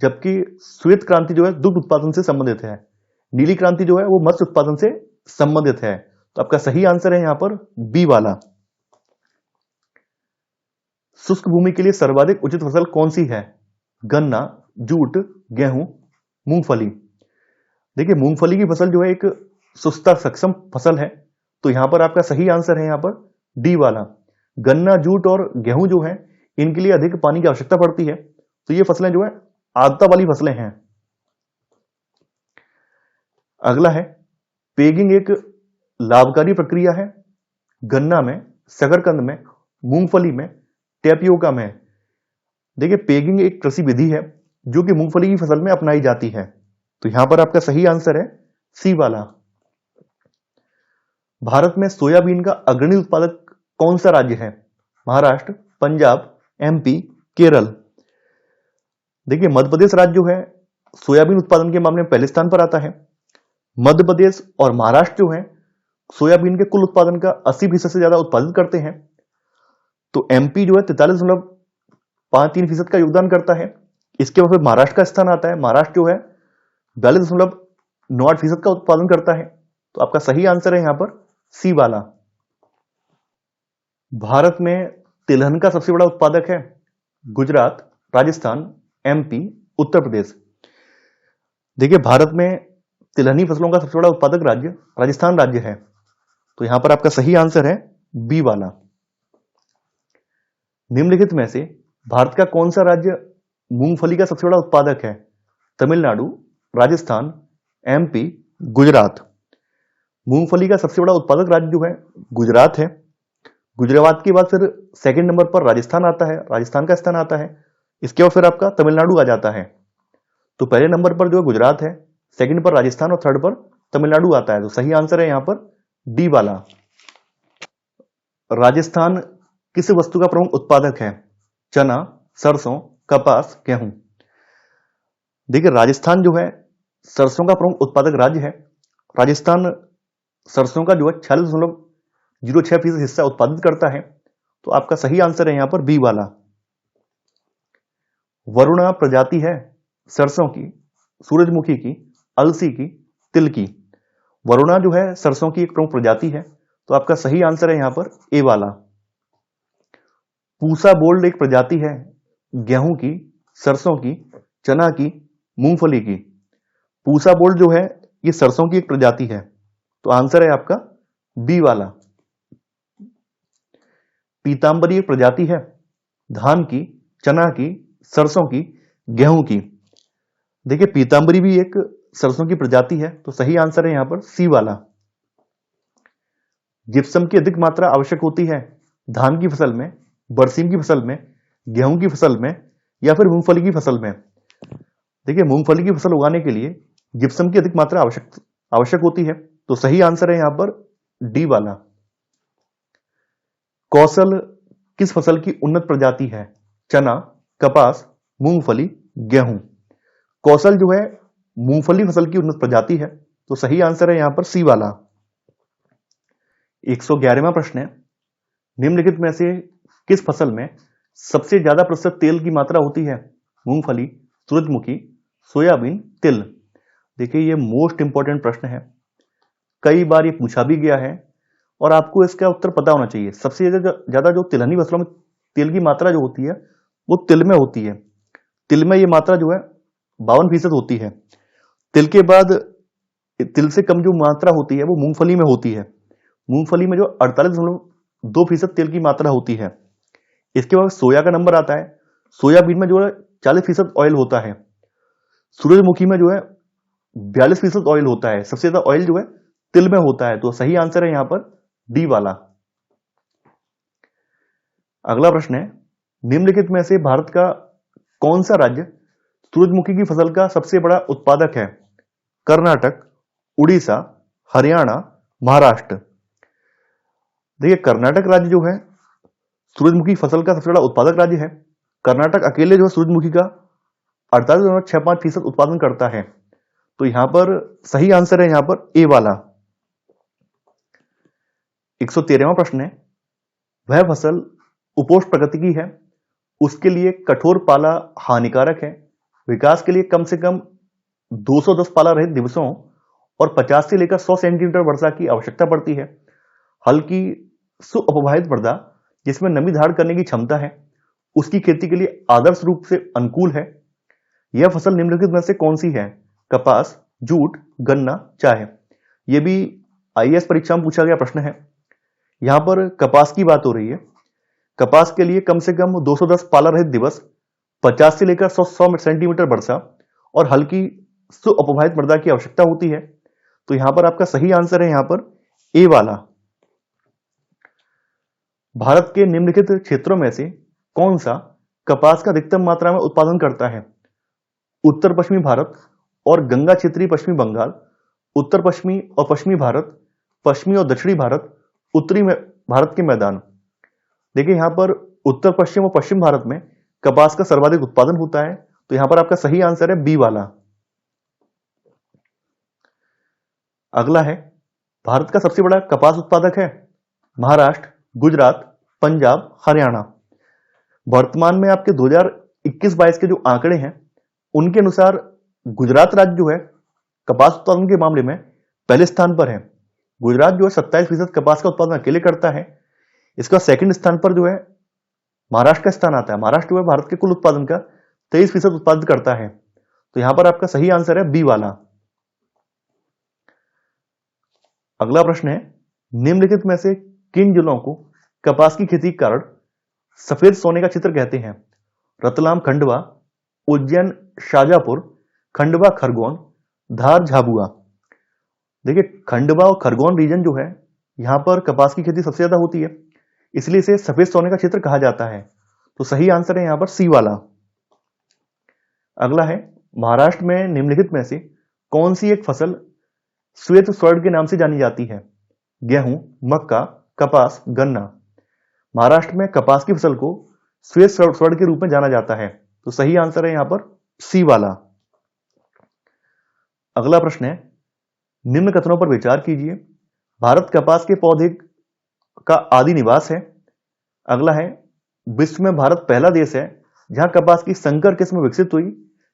जबकि श्वेत क्रांति जो है दुग्ध उत्पादन से संबंधित है। नीली क्रांति जो है वो मत्स्य उत्पादन से संबंधित है, तो आपका सही आंसर है यहां पर बी वाला। शुष्क भूमि के लिए सर्वाधिक उचित फसल कौन सी है? गन्ना, जूट, गेहूं, मूंगफली। देखिए मूंगफली की फसल जो है एक शुष्कता सक्षम फसल है, तो यहां पर आपका सही आंसर है यहां पर डी वाला। गन्ना, जूट और गेहूं जो है इनके लिए अधिक पानी की आवश्यकता पड़ती है, तो ये फसलें जो है आर्द्रता वाली फसलें हैं। अगला है पेगिंग एक लाभकारी प्रक्रिया है गन्ना में, शकरकंद में, मूंगफली में, टेपियोका में। देखिए पेगिंग एक कृषि विधि है जो कि मूंगफली की फसल में अपनाई जाती है, तो यहां पर आपका सही आंसर है सी वाला। भारत में सोयाबीन का अग्रणी उत्पादक कौन सा राज्य है? महाराष्ट्र, पंजाब, एमपी, केरल। देखिए मध्य प्रदेश राज्य जो है सोयाबीन उत्पादन के मामले में पहले स्थान पर आता है। मध्य प्रदेश और महाराष्ट्र जो है सोयाबीन के कुल उत्पादन का 80% से ज्यादा उत्पादित करते हैं, तो एमपी जो है 43.53% का योगदान करता है। इसके बाद फिर महाराष्ट्र का स्थान आता है। महाराष्ट्र जो है 42.98% का उत्पादन करता है, तो आपका सही आंसर है यहां पर सी वाला। भारत में तिलहन का सबसे बड़ा उत्पादक है गुजरात, राजस्थान, एमपी, उत्तर प्रदेश। देखिए भारत में तिलहनी फसलों का सबसे बड़ा उत्पादक राज्य राजस्थान राज्य है, तो यहां पर आपका सही आंसर है बी वाला। निम्नलिखित में से भारत का कौन सा राज्य मूंगफली का सबसे बड़ा उत्पादक है? तमिलनाडु, राजस्थान, एमपी, गुजरात। मूंगफली का सबसे बड़ा उत्पादक राज्य जो है गुजरात है। गुजरात के बाद फिर सेकंड नंबर पर राजस्थान आता है, राजस्थान का स्थान आता है। इसके बाद फिर आपका तमिलनाडु आ जाता है, तो पहले नंबर पर जो है गुजरात है, सेकंड पर राजस्थान और थर्ड पर तमिलनाडु आता है, तो सही आंसर है यहां पर डी वाला। राजस्थान किस वस्तु का प्रमुख उत्पादक है? चना, सरसों, कपास, गेहूं। देखिए राजस्थान जो है सरसों का प्रमुख उत्पादक राज्य है। राजस्थान सरसों का जो है 46.06% हिस्सा उत्पादित करता है। तो आपका सही आंसर है यहां पर बी वाला। वरुणा प्रजाति है सरसों की, सूरजमुखी की, अलसी की, तिल की। वरुणा जो है सरसों की एक प्रमुख प्रजाति है। तो आपका सही आंसर है यहां पर ए वाला। पूसा बोल्ड एक प्रजाति है गेहूं की, सरसों की, चना की, मूंगफली की। पूसा बोल्ड जो है ये सरसों की एक प्रजाति है। तो आंसर है आपका बी वाला। पीतांबरी एक प्रजाति है धान की, चना की, सरसों की, गेहूं की। देखिए पीतांबरी भी एक सरसों की प्रजाति है। तो सही आंसर है यहां पर सी वाला। जिप्सम की अधिक मात्रा आवश्यक होती है धान की फसल में, बरसीम की फसल में, गेहूं की फसल में या फिर मूंगफली की फसल में। देखिए मूंगफली की फसल उगाने के लिए जिप्सम की अधिक मात्रा आवश्यक होती है। तो सही आंसर है यहां पर डी वाला। कौशल किस फसल की उन्नत प्रजाति है? चना, कपास, मूंगफली, गेहूं। कौशल जो है मूंगफली फसल की उन्नत प्रजाति है। तो सही आंसर है यहां पर सी वाला। 111वां प्रश्न है, निम्नलिखित में से किस फसल में सबसे ज्यादा प्रतिशत तेल की मात्रा होती है? मूंगफली, सूरजमुखी, सोयाबीन, तिल। देखिए ये मोस्ट इंपॉर्टेंट प्रश्न है, कई बार ये पूछा भी गया है और आपको इसका उत्तर पता होना चाहिए। सबसे ज्यादा जो तिलहनी फसलों में तेल की मात्रा जो होती है वो तिल में होती है। तिल में ये मात्रा जो है 52% होती है। तिल के बाद तिल से कम जो मात्रा होती है वो मूंगफली में होती है। मूंगफली में जो 48.2% तेल की मात्रा होती है। इसके बाद सोया का नंबर आता है। सोयाबीन में जो है 40% ऑयल होता है। सूरजमुखी में जो है 42% ऑयल होता है। सबसे ज्यादा ऑयल जो है तिल में होता है। तो सही आंसर है यहां पर डी वाला। अगला प्रश्न है, निम्नलिखित में से भारत का कौन सा राज्य सूरजमुखी की फसल का सबसे बड़ा उत्पादक है? कर्नाटक, उड़ीसा, हरियाणा, महाराष्ट्र। देखिए कर्नाटक राज्य जो है सूरजमुखी फसल का सबसे बड़ा उत्पादक राज्य है। कर्नाटक अकेले जो है सूरजमुखी का 48.65% उत्पादन करता है। तो यहां पर सही आंसर है यहां पर ए वाला। 113वां प्रश्न है, वह फसल उपोष्ण प्रकृति की है, उसके लिए कठोर पाला हानिकारक है, विकास के लिए कम से कम 210 पाला रहित दिवसों और 50 से लेकर 100 सेंटीमीटर वर्षा की आवश्यकता पड़ती है, हल्की सुअपवाहित मृदा जिसमें नमी धारण करने की क्षमता है, उसकी खेती के लिए आदर्श रूप से अनुकूल है। यह फसल निम्नलिखित में से कौन सी है? कपास, जूट, गन्ना, चाय। यह भी आईएएस परीक्षा में पूछा गया प्रश्न है। यहां पर कपास की बात हो रही है। कपास के लिए कम से कम 210 पाला रहित दिवस, 50 से लेकर 100 सेंटीमीटर वर्षा और हल्की सुअपवाहित मृदा की आवश्यकता होती है। तो यहां पर आपका सही आंसर है यहां पर ए वाला। भारत के निम्नलिखित क्षेत्रों में से कौन सा कपास का अधिकतम मात्रा में उत्पादन करता है? उत्तर पश्चिमी भारत और गंगा क्षेत्रीय पश्चिमी बंगाल, उत्तर पश्चिमी और पश्चिमी भारत, पश्चिमी और दक्षिणी भारत, उत्तरी भारत के मैदान। देखिए यहां पर उत्तर पश्चिम और पश्चिम भारत में कपास का सर्वाधिक उत्पादन होता है। तो यहां पर आपका सही आंसर है बी वाला। अगला है, भारत का सबसे बड़ा कपास उत्पादक है महाराष्ट्र, गुजरात, पंजाब, हरियाणा। वर्तमान में आपके 2021-22 के जो आंकड़े हैं उनके अनुसार गुजरात राज्य जो है कपास उत्पादन के मामले में पहले स्थान पर है। गुजरात जो है 27% कपास का उत्पादन अकेले करता है। इसका सेकंड स्थान पर जो है महाराष्ट्र का स्थान आता है। महाराष्ट्र जो है भारत के कुल उत्पादन का 23% उत्पादित करता है। तो यहां पर आपका सही आंसर है बी वाला। अगला प्रश्न है, निम्नलिखित में से किन जिलों को कपास की खेती के कारण सफेद सोने का क्षेत्र कहते हैं? रतलाम खंडवा, उज्जैन शाजापुर, खंडवा खरगोन, धार झाबुआ। देखिए खंडवा और खरगोन रीजन जो है यहां पर कपास की खेती सबसे ज्यादा होती है, इसलिए इसे सफेद सोने का क्षेत्र कहा जाता है। तो सही आंसर है यहां पर सी वाला। अगला है, महाराष्ट्र में निम्नलिखित में से कौन सी एक फसल श्वेत स्वर्ण के नाम से जानी जाती है? गेहूं, मक्का, कपास, गन्ना। महाराष्ट्र में कपास की फसल को श्वेत स्वर्ण के रूप में जाना जाता है। तो सही आंसर है यहां पर सी वाला। अगला प्रश्न है, निम्न कथनों पर विचार कीजिए। भारत कपास के पौधे का आदि निवास है। अगला है, विश्व में भारत पहला देश है जहां कपास की संकर किस्म विकसित हुई,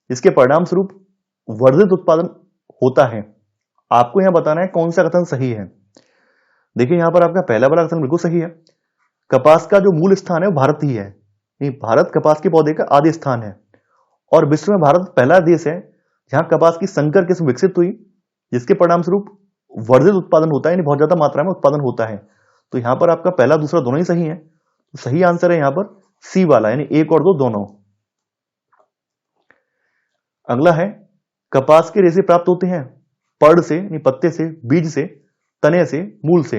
जिसके परिणाम स्वरूप वर्धित उत्पादन होता है। आपको यहां बताना है कौन सा कथन सही है। देखिए यहां पर आपका पहला वाला कथन बिल्कुल सही है। कपास का जो मूल स्थान है वो भारत ही है। नहीं, भारत कपास के पौधे का आदि स्थान है और विश्व में भारत पहला देश है जहां कपास की संकर किस्म विकसित हुई, जिसके परिणाम स्वरूप वर्धित उत्पादन होता है, यानी बहुत ज्यादा मात्रा में उत्पादन होता है। तो यहां पर आपका पहला दूसरा दोनों ही सही है। तो सही आंसर है यहां पर सी वाला, यानी एक और दो दोनों। अगला है, कपास के रेशे प्राप्त होते हैं पर्ण से, यानी पत्ते से, बीज से, तने से, मूल से।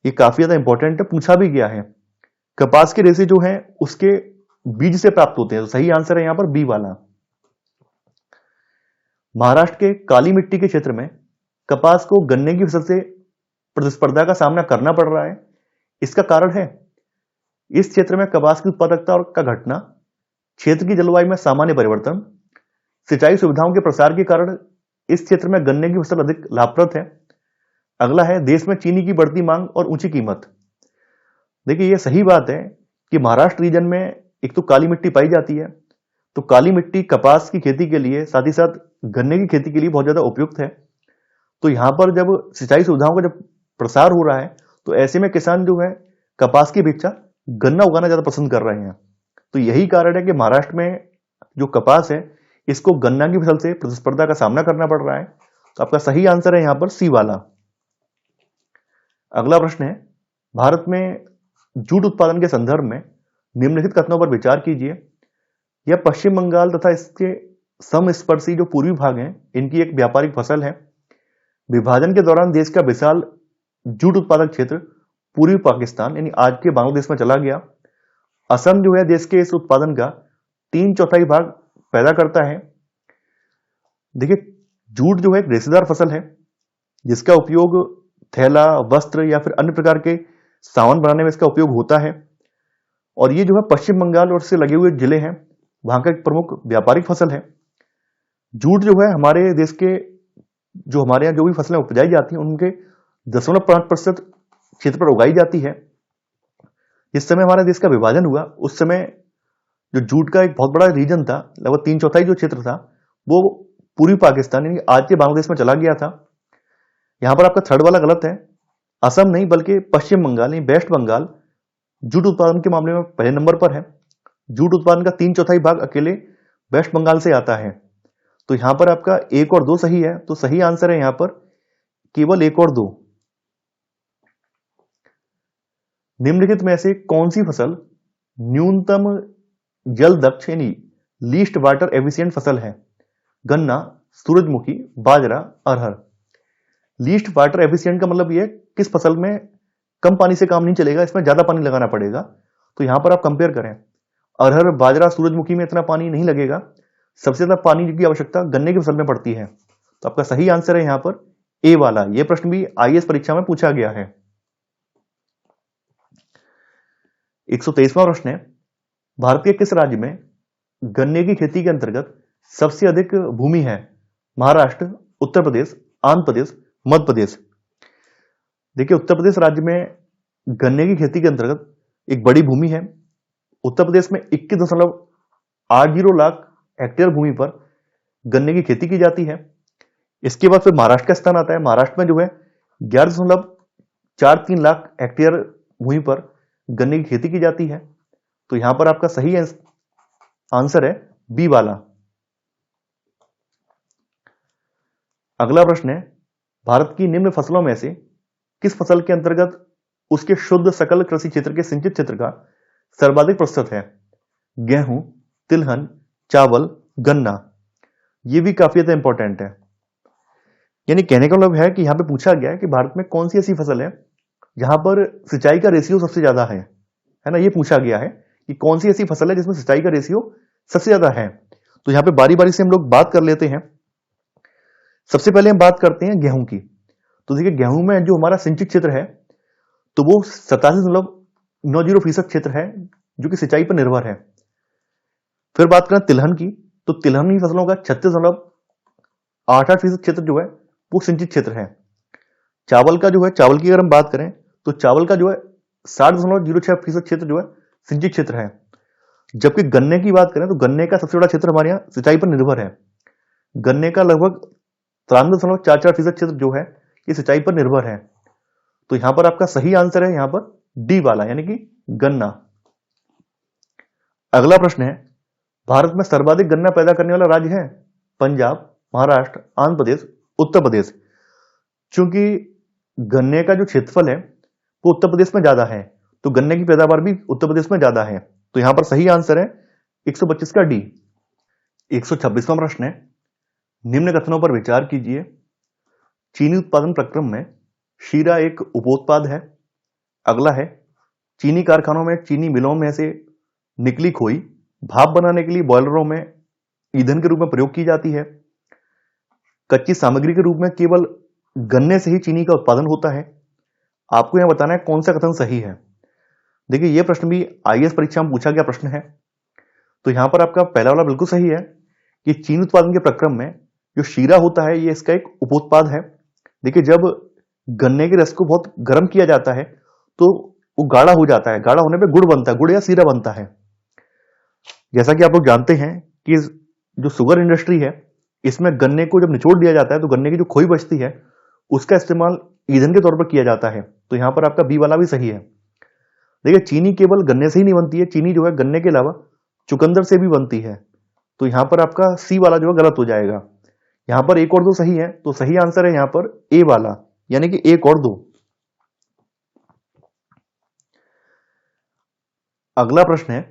ये काफी ज्यादा इंपॉर्टेंट है, पूछा भी गया है। कपास के रेशे जो हैं उसके बीज से प्राप्त होते हैं। तो सही आंसर है यहां पर बी वाला। महाराष्ट्र के काली मिट्टी के क्षेत्र में कपास को गन्ने की फसल से प्रतिस्पर्धा का सामना करना पड़ रहा है। इसका कारण है, इस क्षेत्र में कपास की उत्पादकता और का घटना, क्षेत्र की जलवायु में सामान्य परिवर्तन, सिंचाई सुविधाओं के प्रसार के कारण इस क्षेत्र में गन्ने की फसल अधिक लाभप्रद है। अगला है, देश में चीनी की बढ़ती मांग और ऊंची कीमत। देखिए ये सही बात है कि महाराष्ट्र रीजन में एक तो काली मिट्टी पाई जाती है, तो काली मिट्टी कपास की खेती के लिए, साथ ही साथ गन्ने की खेती के लिए बहुत ज्यादा उपयुक्त है। तो यहां पर जब सिंचाई सुविधाओं का जब प्रसार हो रहा है, तो ऐसे में किसान जो है कपास की अपेक्षा गन्ना उगाना ज्यादा पसंद कर रहे हैं। तो यही कारण है कि महाराष्ट्र में जो कपास है इसको गन्ना की फसल से प्रतिस्पर्धा का सामना करना पड़ रहा है। तो आपका सही आंसर है यहां पर सी वाला। अगला प्रश्न है, भारत में जूट उत्पादन के संदर्भ में निम्नलिखित कथनों पर विचार कीजिए। यह पश्चिम बंगाल तथा इसके समस्पर्शी जो पूर्वी भाग हैं इनकी एक व्यापारिक फसल है। विभाजन के दौरान देश का विशाल जूट उत्पादक क्षेत्र पूर्वी पाकिस्तान, यानी आज के बांग्लादेश में चला गया। असम जो है देश के इस उत्पादन का 3/4 भाग पैदा करता है। देखिए जूट जो है एक रेशेदार फसल है जिसका उपयोग थैला, वस्त्र या फिर अन्य प्रकार के सामान बनाने में इसका उपयोग होता है। और ये जो है पश्चिम बंगाल और इससे लगे हुए जिले हैं वहां का एक प्रमुख व्यापारिक फसल है। जूट जो है हमारे देश के, जो हमारे यहाँ जो भी फसलें उपजाई जाती हैं उनके 0.5% क्षेत्र पर उगाई जाती है। जिस समय हमारे देश का विभाजन हुआ उस समय जो जूट का एक बहुत बड़ा रीजन था, लगभग 3/4 जो क्षेत्र था वो पूर्वी पाकिस्तान यानी आज के बांग्लादेश में चला गया था। यहां पर आपका थर्ड वाला गलत है। असम नहीं बल्कि पश्चिम बंगाल यानी वेस्ट बंगाल जूट उत्पादन के मामले में पहले नंबर पर है। जूट उत्पादन का 3/4 भाग अकेले वेस्ट बंगाल से आता है। तो यहां पर आपका 1 और 2 सही है। तो सही आंसर है यहां पर केवल 1 और 2। निम्नलिखित में से कौन सी फसल न्यूनतम जल दक्ष यानी लीस्ट वाटर एफिशिएंट फसल है? गन्ना, सूरजमुखी, बाजरा, अरहर। लीस्ट वाटर एफिशिएंट का मतलब यह किस फसल में कम पानी से काम नहीं चलेगा, इसमें ज्यादा पानी लगाना पड़ेगा। तो यहां पर आप कंपेयर करें, अरहर, बाजरा, सूरजमुखी में इतना पानी नहीं लगेगा। सबसे ज्यादा पानी की आवश्यकता गन्ने की फसल में पड़ती है। तो आपका सही आंसर है यहां पर ए वाला। यह प्रश्न भी आईएएस परीक्षा में पूछा गया है। 123वां प्रश्न है, भारत के किस राज्य में गन्ने की खेती के अंतर्गत सबसे अधिक भूमि है? महाराष्ट्र, उत्तर प्रदेश, आंध्र प्रदेश, मध्य प्रदेश। देखिए उत्तर प्रदेश राज्य में गन्ने की खेती के अंतर्गत एक बड़ी भूमि है। उत्तर प्रदेश में 21.80 लाख हेक्टेयर भूमि पर गन्ने की खेती की जाती है। इसके बाद फिर महाराष्ट्र का स्थान आता है। महाराष्ट्र में जो है 11.43 लाख हेक्टेयर भूमि पर गन्ने की खेती की जाती है। तो यहां पर आपका सही आंसर है बी वाला। अगला प्रश्न है, भारत की निम्न फसलों में से किस फसल के अंतर्गत उसके शुद्ध सकल कृषि क्षेत्र के सिंचित क्षेत्र का सर्वाधिक प्रतिशत है? गेहूं, तिलहन, चावल, गन्ना। यह भी काफी ज्यादा इंपॉर्टेंट है। यानी कहने का मतलब है कि यहां पे पूछा गया है कि भारत में कौन सी ऐसी फसल है जहां पर सिंचाई का रेशियो सबसे ज्यादा है ना। यह पूछा गया है कि कौन सी ऐसी फसल है जिसमें सिंचाई का रेशियो सबसे ज्यादा है। तो यहां पे बारी बारी से हम लोग बात कर लेते हैं। सबसे पहले हम बात करते हैं गेहूं की। तो देखिए गेहूं में जो हमारा सिंचित क्षेत्र है तो वो 87.90% क्षेत्र है जो कि सिंचाई पर निर्भर है। फिर बात करें तिलहन की, तो तिलहन की फसलों का 36.88% क्षेत्र जो है वो सिंचित क्षेत्र है। चावल का जो है, चावल की अगर हम बात करें तो चावल का जो है 60.06% क्षेत्र जो है सिंचित क्षेत्र है। जबकि गन्ने की बात करें तो गन्ने का सबसे बड़ा क्षेत्र हमारे यहाँ सिंचाई पर निर्भर है। गन्ने का लगभग 93.44% क्षेत्र जो है ये सिंचाई पर निर्भर है। तो यहां पर आपका सही आंसर है यहां पर डी वाला, यानी कि गन्ना। अगला प्रश्न है, भारत में सर्वाधिक गन्ना पैदा करने वाला राज्य है पंजाब, महाराष्ट्र, आंध्र प्रदेश, उत्तर प्रदेश। चूंकि गन्ने का जो क्षेत्रफल है वो उत्तर प्रदेश में ज्यादा है, तो गन्ने की पैदावार भी उत्तर प्रदेश में ज्यादा है। तो यहां पर सही आंसर है 125 का डी। 126वां प्रश्न है, निम्न कथनों पर विचार कीजिए। चीनी उत्पादन प्रक्रम में शीरा एक उपोत्पाद है। अगला है, चीनी कारखानों में चीनी मिलों में से निकली खोई भाप बनाने के लिए बॉयलरों में ईंधन के रूप में प्रयोग की जाती है। कच्ची सामग्री के रूप में केवल गन्ने से ही चीनी का उत्पादन होता है। आपको यहां बताना है कौन सा कथन सही है। देखिए, यह प्रश्न भी आईएएस परीक्षा में पूछा गया प्रश्न है। तो यहां पर आपका पहला वाला बिल्कुल सही है कि चीनी उत्पादन के प्रक्रम में जो शीरा होता है ये इसका एक उपोत्पाद है। देखिए, जब गन्ने के रस को बहुत गर्म किया जाता है तो वो गाढ़ा हो जाता है। गाढ़ा होने पे गुड़ बनता है, गुड़ या शीरा बनता है। जैसा कि आप लोग जानते हैं कि जो शुगर इंडस्ट्री है इसमें गन्ने को जब निचोड़ दिया जाता है तो गन्ने की जो खोई बचती है उसका इस्तेमाल ईंधन के तौर पर किया जाता है। तो यहां पर आपका बी वाला भी सही है। देखिए, चीनी केवल गन्ने से ही नहीं बनती है, चीनी जो है गन्ने के अलावा चुकंदर से भी बनती है। तो यहां पर आपका सी वाला जो है गलत हो जाएगा। यहां पर एक और दो सही है, तो सही आंसर है यहां पर ए वाला, यानी कि एक और दो। अगला प्रश्न है,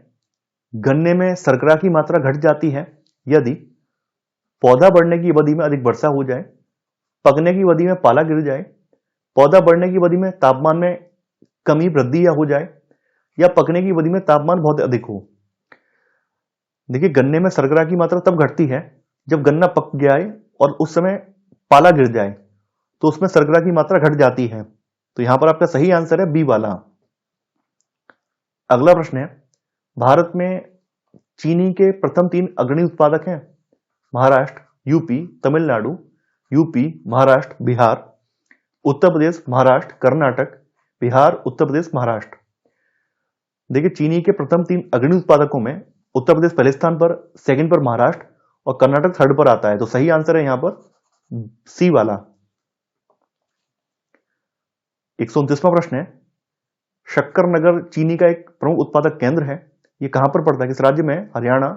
गन्ने में शर्करा की मात्रा घट जाती है यदि पौधा बढ़ने की अवधि में अधिक वर्षा हो जाए, पकने की अवधि में पाला गिर जाए, पौधा बढ़ने की अवधि में तापमान में कमी वृद्धि या हो जाए, या पकने की अवधि में तापमान बहुत अधिक हो। देखिए, गन्ने में शर्करा की मात्रा तब घटती है जब गन्ना पक जाए और उस समय पाला गिर जाए, तो उसमें शर्करा की मात्रा घट जाती है। तो यहां पर आपका सही आंसर है बी वाला। अगला प्रश्न है, भारत में चीनी के प्रथम 3 अग्रणी उत्पादक हैं महाराष्ट्र, यूपी, तमिलनाडु, यूपी, महाराष्ट्र, बिहार, उत्तर प्रदेश, महाराष्ट्र, कर्नाटक, बिहार, उत्तर प्रदेश, महाराष्ट्र। देखिए, चीनी के प्रथम 3 अग्रणी उत्पादकों में उत्तर प्रदेश पहले स्थान पर, सेकंड पर महाराष्ट्र और कर्नाटक थर्ड पर आता है। तो सही आंसर है यहां पर सी वाला। 129वां प्रश्न है, शक्कर नगर चीनी का एक प्रमुख उत्पादक केंद्र है। ये कहां पर पड़ता है, किस राज्य में? हरियाणा,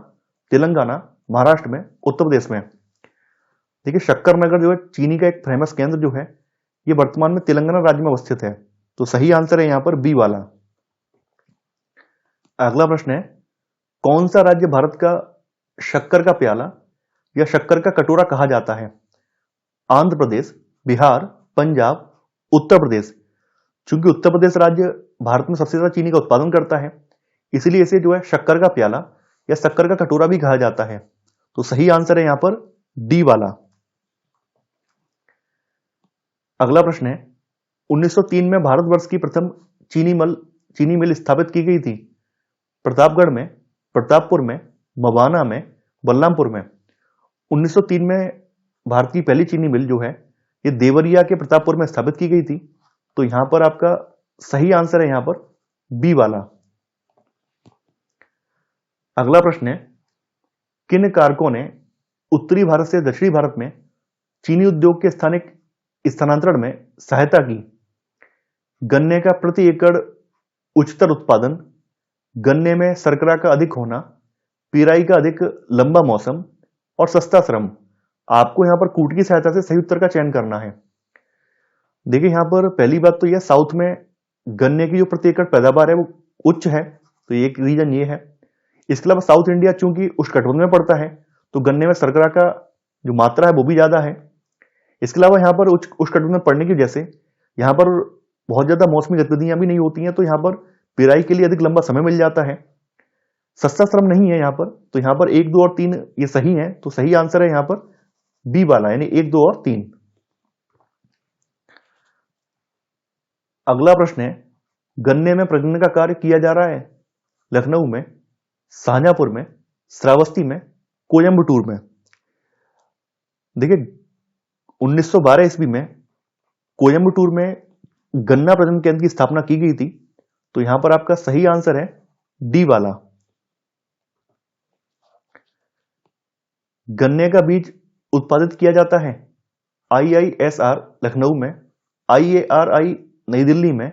तेलंगाना, महाराष्ट्र में, उत्तर प्रदेश में। देखिए, शक्कर नगर जो है चीनी का एक फेमस केंद्र जो है ये वर्तमान में तेलंगाना राज्य में अवस्थित है। तो सही आंसर है यहां पर बी वाला। अगला प्रश्न है, कौन सा राज्य भारत का शक्कर का प्याला या शक्कर का कटोरा कहा जाता है? आंध्र प्रदेश, बिहार, पंजाब, उत्तर प्रदेश। चूंकि उत्तर प्रदेश राज्य भारत में सबसे ज्यादा चीनी का उत्पादन करता है, इसलिए इसे जो है शक्कर का प्याला या शक्कर का कटोरा भी कहा जाता है। तो सही आंसर है यहां पर डी वाला। अगला प्रश्न है, 1903 में भारतवर्ष की प्रथम चीनी मिल स्थापित की गई थी। प्रतापगढ़ में, प्रतापपुर में, मवाना में, बलरामपुर में। 1903 में भारत की पहली चीनी मिल जो है ये देवरिया के प्रतापपुर में स्थापित की गई थी। तो यहां पर आपका सही आंसर है यहां पर बी वाला। अगला प्रश्न है, किन कारकों ने उत्तरी भारत से दक्षिणी भारत में चीनी उद्योग के स्थानिक स्थानांतरण में सहायता की? गन्ने का प्रति एकड़ उच्चतर उत्पादन, गन्ने में शर्करा का अधिक होना, पिराई का अधिक लंबा मौसम और सस्ता श्रम। आपको यहां पर कूट की सहायता से सही उत्तर का चयन करना है। देखिए, यहां पर पहली बात तो यह साउथ में गन्ने की जो प्रति एकड़ पैदावार है वो उच्च है, तो एक रीजन ये है। इसके अलावा साउथ इंडिया चूंकि उष्णकटिबंध में पड़ता है तो गन्ने में शर्करा का जो मात्रा है वो भी ज्यादा है। इसके अलावा यहाँ पर उष्णकटिबंध में पड़ने की वजह से यहाँ पर बहुत ज्यादा मौसमी गतिविधियां भी नहीं होती हैं, तो यहाँ पर पिराई के लिए अधिक लंबा समय मिल जाता है। सस्ता श्रम नहीं है यहाँ पर, तो यहाँ पर 1, 2 और 3 ये सही है। तो सही आंसर है यहाँ पर बी वाला, यानी 1, 2 और 3। अगला प्रश्न है, गन्ने में प्रजनन का कार्य किया जा रहा है लखनऊ में, शाहजहांपुर में, श्रावस्ती में, कोयंबटूर में। देखिए, 1912 ईस्वी में कोयम्बटूर में गन्ना प्रजनन केंद्र की स्थापना की गई थी। तो यहां पर आपका सही आंसर है डी वाला। गन्ने का बीज उत्पादित किया जाता है IISR लखनऊ में, IARI नई दिल्ली में,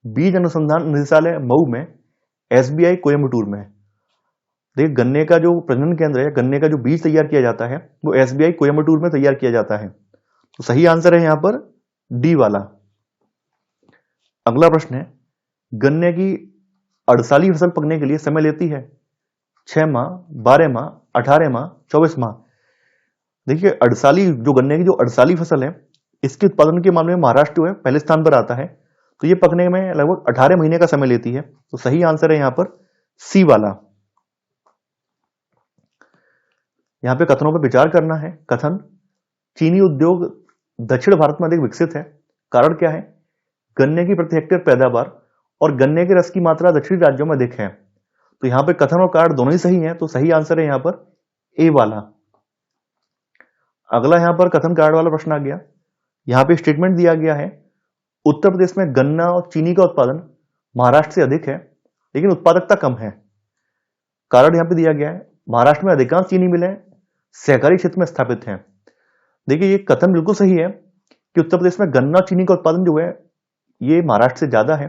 बीज अनुसंधान निदेशालय मऊ में, SBI कोयम्बटूर में। देखिए गन्ने का जो प्रजनन केंद्र है, गन्ने का जो बीज तैयार किया जाता है वो SBI कोयम्बटूर में तैयार किया जाता है। तो सही आंसर है यहां पर डी वाला। अगला प्रश्न है, गन्ने की अड़साली फसल पकने के लिए समय लेती है 6 माह, 12 माह, 18 माह, 24 माह। देखिए अड़साली जो गन्ने की जो अड़साली फसल है, इसके उत्पादन के मामले में महाराष्ट्र जो है पहले स्थान पर आता है। तो ये पकने में लगभग 18 महीने का समय लेती है। तो सही आंसर है यहां पर सी वाला। यहां पे कथनों पर विचार करना है। कथन, चीनी उद्योग दक्षिण भारत में अधिक विकसित है। कारण क्या है? गन्ने की प्रति हेक्टेयर पैदावार और गन्ने के रस की मात्रा दक्षिणी राज्यों में अधिक है। तो यहां पे कथन और कारण दोनों ही सही हैं। तो सही आंसर है यहां पर ए वाला। अगला यहां पर कथन कारण वाला प्रश्न आ गया। यहां पे स्टेटमेंट दिया गया है, उत्तर प्रदेश में गन्ना और चीनी का उत्पादन महाराष्ट्र से अधिक है लेकिन उत्पादकता कम है। कारण यहां पे दिया गया है, महाराष्ट्र में अधिकांश चीनी मिलें सहकारी क्षेत्र में स्थापित हैं। देखिए ये कथन बिल्कुल सही है कि उत्तर प्रदेश में गन्ना और चीनी का उत्पादन जो है ये महाराष्ट्र से ज्यादा है।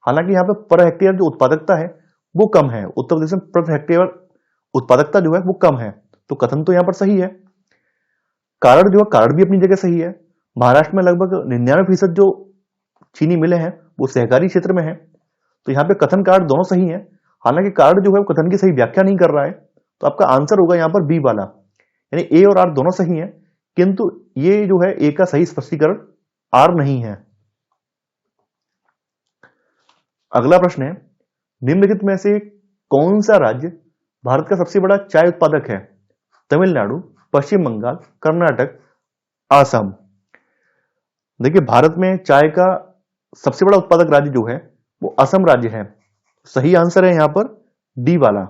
हालांकि यहाँ पे पर हेक्टेयर जो उत्पादकता है वो कम है। उत्तर प्रदेश में पर हेक्टेयर उत्पादकता जो है वो कम है। तो कथन तो यहाँ पर सही है। कारण जो है, कारण भी अपनी जगह सही है। महाराष्ट्र में लगभग 99% जो चीनी मिले हैं वो सहकारी क्षेत्र में है। तो यहाँ पे कथन कारण दोनों सही है। हालांकि कारण जो है वो कथन की सही व्याख्या नहीं कर रहा है। तो आपका आंसर होगा यहाँ पर बी वाला, यानी ए और आर दोनों सही है किंतु ये जो है ए का सही स्पष्टीकरण आर नहीं है। अगला प्रश्न है, निम्नलिखित में से कौन सा राज्य भारत का सबसे बड़ा चाय उत्पादक है? तमिलनाडु, पश्चिम बंगाल, कर्नाटक, आसाम। देखिए भारत में चाय का सबसे बड़ा उत्पादक राज्य जो है वो असम राज्य है। सही आंसर है यहां पर डी वाला।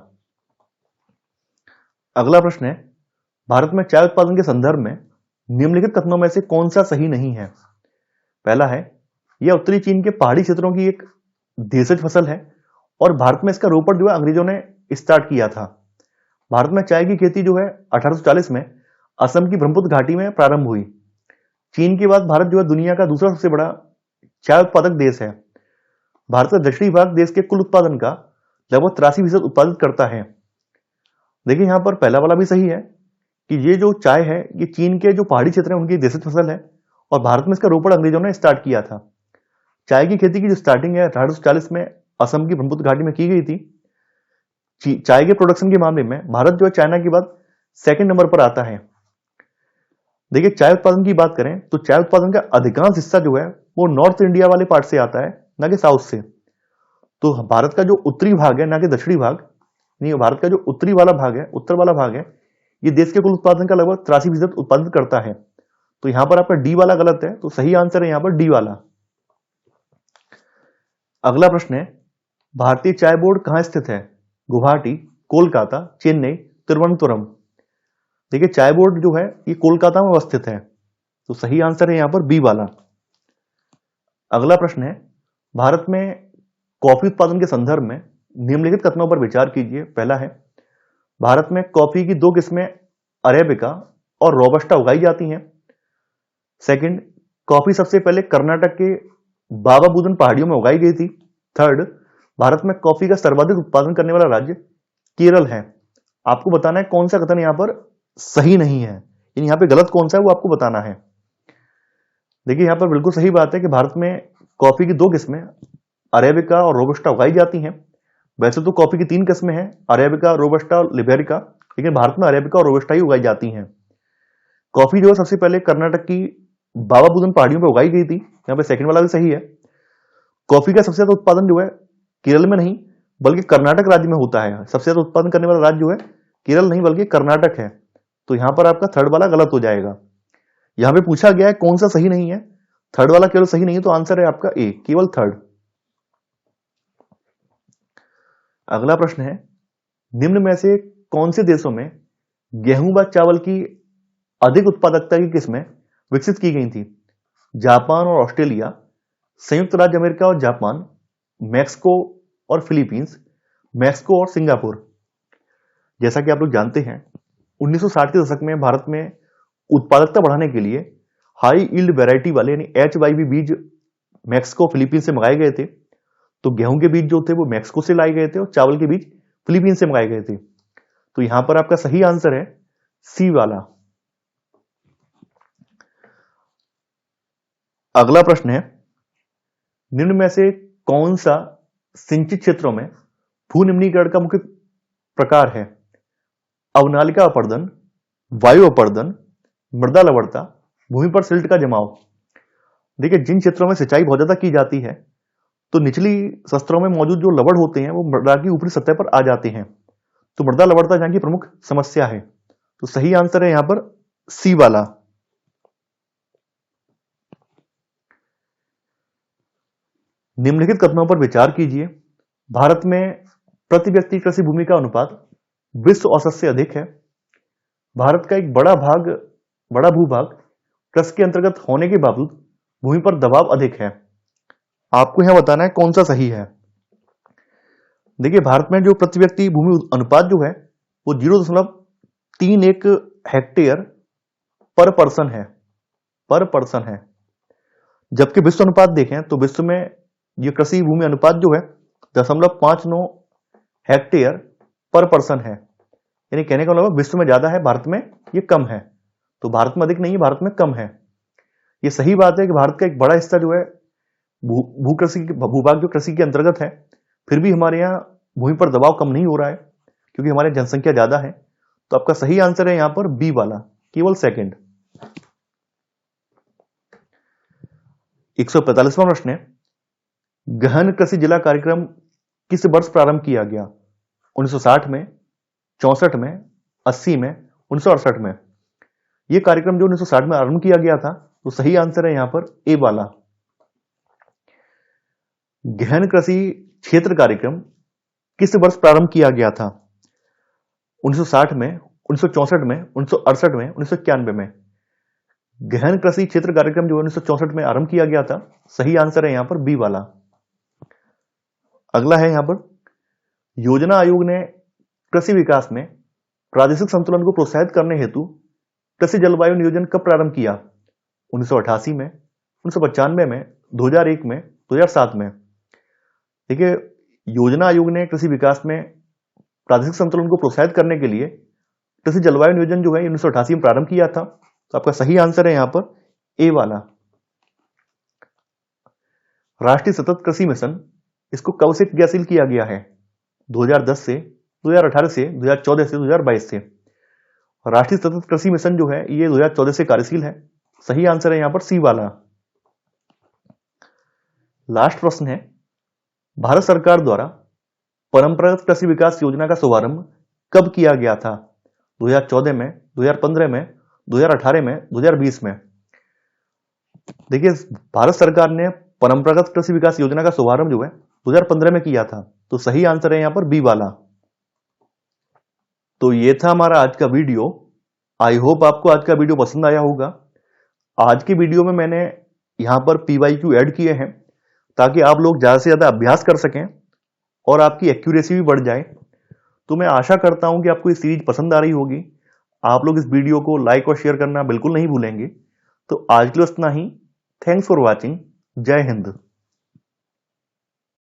अगला प्रश्न है, भारत में चाय उत्पादन के संदर्भ में निम्नलिखित कथनों में से कौन सा सही नहीं है? पहला है, यह उत्तरी चीन के पहाड़ी क्षेत्रों की एक देशज फसल है और भारत में इसका रोपण जो है अंग्रेजों ने स्टार्ट किया था। भारत में चाय की खेती जो है 1840 में असम की ब्रह्मपुत्र घाटी में प्रारंभ हुई। चीन के बाद भारत जो है दुनिया का दूसरा सबसे बड़ा चाय उत्पादक देश है। भारत का दक्षिणी भाग देश के कुल उत्पादन का लगभग 83% उत्पादित करता है। देखिए यहां पर पहला वाला भी सही है कि ये जो चाय है ये चीन के जो पहाड़ी क्षेत्र है उनकी देशज फसल है और भारत में इसका रोपण अंग्रेजों ने स्टार्ट किया था। चाय की खेती की जो स्टार्टिंग है 1840 में असम की ब्रह्मपुत्र घाटी में की गई थी। चाय के प्रोडक्शन के मामले में भारत जो है चाइना के बाद सेकंड नंबर पर आता है। देखिए चाय उत्पादन की बात करें तो चाय उत्पादन का अधिकांश हिस्सा जो है वो नॉर्थ इंडिया वाले पार्ट से आता है, ना कि साउथ से। तो भारत का जो उत्तरी भाग है, ना कि दक्षिणी भाग, नहीं, भारत का जो उत्तरी वाला भाग है, उत्तर वाला भाग है, ये देश के कुल उत्पादन का लगभग 83% उत्पादित करता है। तो यहां पर आपका डी वाला गलत है। तो सही आंसर है यहां पर डी वाला। अगला प्रश्न है, भारतीय चाय बोर्ड कहां स्थित है? गुवाहाटी, कोलकाता, चेन्नई, तिरुवनंतपुरम। देखिए चाय बोर्ड जो है ये कोलकाता में अवस्थित है। तो सही आंसर है यहां पर बी वाला। अगला प्रश्न है, भारत में कॉफी उत्पादन के संदर्भ में निम्नलिखित कथनों पर विचार कीजिए। पहला है, भारत में कॉफी की दो किस्में अरेबिका और रोबस्टा उगाई जाती हैं। सेकंड, कॉफी सबसे पहले कर्नाटक के बाबा बुदन पहाड़ियों में उगाई गई थी। थर्ड, भारत में कॉफी का सर्वाधिक उत्पादन करने वाला राज्य केरल है। आपको बताना है कौन सा कथन यहां पर सही नहीं है, यानी यहां पे गलत कौन सा है वो आपको बताना है। देखिए यहां पर बिल्कुल सही बात है कि भारत में कॉफी की दो किस्में अरेबिका और रोबस्टा उगाई जाती हैं। वैसे तो कॉफी की 3 किस्में हैं, अरेबिका, रोबस्टा और लिबेरिका, लेकिन भारत में अरेबिका और रोबस्टा ही उगाई जाती हैं। कॉफी जो है सबसे पहले कर्नाटक की बाबा बुदन पहाड़ियों पर उगाई गई थी। यहाँ पे सेकंड वाला भी सही है। कॉफी का सबसे ज्यादा उत्पादन जो है केरल में नहीं बल्कि कर्नाटक राज्य में होता है। सबसे ज्यादा उत्पादन करने वाला राज्य जो है केरल नहीं बल्कि कर्नाटक है। तो यहां पर आपका थर्ड वाला गलत हो जाएगा। यहां पे पूछा गया है कौन सा सही नहीं है, थर्ड वाला केवल सही नहीं है, तो आंसर है आपका ए, केवल थर्ड। अगला प्रश्न है, निम्न में से कौन से देशों में गेहूं व चावल की अधिक उत्पादकता की किस्में विकसित की गई थी? जापान और ऑस्ट्रेलिया, संयुक्त राज्य अमेरिका और जापान, मैक्सिको और फिलीपींस, मैक्सिको और सिंगापुर। जैसा कि आप लोग जानते हैं 1960 के दशक में भारत में उत्पादकता बढ़ाने के लिए हाई यील्ड वैरायटी वाले यानी HYV बीज मैक्सिको फिलीपींस से मंगाए गए थे। तो गेहूं के बीज जो थे वो मैक्सिको से लाए गए थे और चावल के बीज फिलीपींस से मंगाए गए थे। तो यहां पर आपका सही आंसर है सी वाला। अगला प्रश्न है, निम्न में से कौन सा सिंचित क्षेत्रों में भूनिम्नीकरण का मुख्य प्रकार है? अवनालिका अपर्दन, वायु अपर्दन, मृदा लवणता, भूमि पर सिल्ट का जमाव। देखिए, जिन क्षेत्रों में सिंचाई बहुत ज्यादा की जाती है तो निचली सतहों में मौजूद जो लवण होते हैं वो मृदा की ऊपरी सतह पर आ जाते हैं। तो मृदा लवणता यहाँ की प्रमुख समस्या है। तो सही आंसर है यहां पर सी वाला। निम्नलिखित कथनों पर विचार कीजिए। भारत में प्रति व्यक्ति कृषि भूमि का अनुपात विश्व औसत से अधिक है। भारत का एक बड़ा भूभाग कृषि के अंतर्गत होने के बावजूद भूमि पर दबाव अधिक है। आपको यहां बताना है कौन सा सही है। देखिए, भारत में जो प्रति व्यक्ति भूमि अनुपात जो है वो 0.31 हेक्टेयर पर पर्सन है। जबकि विश्व अनुपात देखें तो विश्व में ये कृषि भूमि अनुपात जो है 0.59 हेक्टेयर पर पर्सन है। यानी कहने का मतलब विश्व में ज्यादा है, भारत में ये कम है। तो भारत में अधिक नहीं है, भारत में कम है। ये सही बात है कि भारत का एक बड़ा हिस्सा जो है भूभाग जो कृषि के अंतर्गत है, फिर भी हमारे यहाँ भूमि पर दबाव कम नहीं हो रहा है क्योंकि हमारे जनसंख्या ज्यादा है। तो आपका सही आंसर है यहां पर बी वाला, केवल सेकंड। 145वां प्रश्न है, गहन कृषि जिला कार्यक्रम किस वर्ष प्रारंभ किया गया? 1960 में, 64 में, 80 में, 1968 में। यह कार्यक्रम जो 1960 में आरंभ किया गया था, तो सही आंसर है यहां पर ए वाला। गहन कृषि क्षेत्र कार्यक्रम किस वर्ष प्रारंभ किया गया था? 1960 में, 1964 में, 1968 में, 1991 में। गहन कृषि क्षेत्र कार्यक्रम जो 1964 में आरंभ किया गया था। सही आंसर है यहां पर बी वाला। अगला है यहां पर, योजना आयोग ने कृषि विकास में प्रादेशिक संतुलन को प्रोत्साहित करने हेतु कृषि जलवायु नियोजन कब प्रारंभ किया? 1988 में, 1995 में, 2001 में, 2007 में। देखिए, योजना आयोग ने कृषि विकास में प्रादेशिक संतुलन को प्रोत्साहित करने के लिए कृषि जलवायु नियोजन जो है 1988 में प्रारंभ किया था। तो आपका सही आंसर है यहां पर ए वाला। राष्ट्रीय सतत कृषि मिशन, इसको कब से क्रियाशील किया गया है? 2010 से, 2018 से, 2014 से, 2022 से। राष्ट्रीय सतत कृषि मिशन जो है ये 2014 से कार्यशील है। सही आंसर है यहां पर सी वाला। लास्ट प्रश्न है, भारत सरकार द्वारा परंपरागत कृषि विकास योजना का शुभारंभ कब किया गया था? 2014 में, 2015 में, 2018 में, 2020 में। देखिए, भारत सरकार ने परंपरागत कृषि विकास योजना का शुभारंभ जो है 2015 में किया था। तो सही आंसर है यहां पर बी वाला। तो ये था हमारा आज का वीडियो। आई होप आपको आज का वीडियो पसंद आया होगा। आज की वीडियो में मैंने यहां पर PYQ ऐड किए हैं ताकि आप लोग ज्यादा से ज्यादा अभ्यास कर सकें और आपकी एक्यूरेसी भी बढ़ जाए। तो मैं आशा करता हूं कि आपको ये सीरीज पसंद आ रही होगी। आप लोग इस वीडियो को लाइक और शेयर करना बिल्कुल नहीं भूलेंगे। तो आज के लिए इतना ही। Thanks for watching. जय हिंद।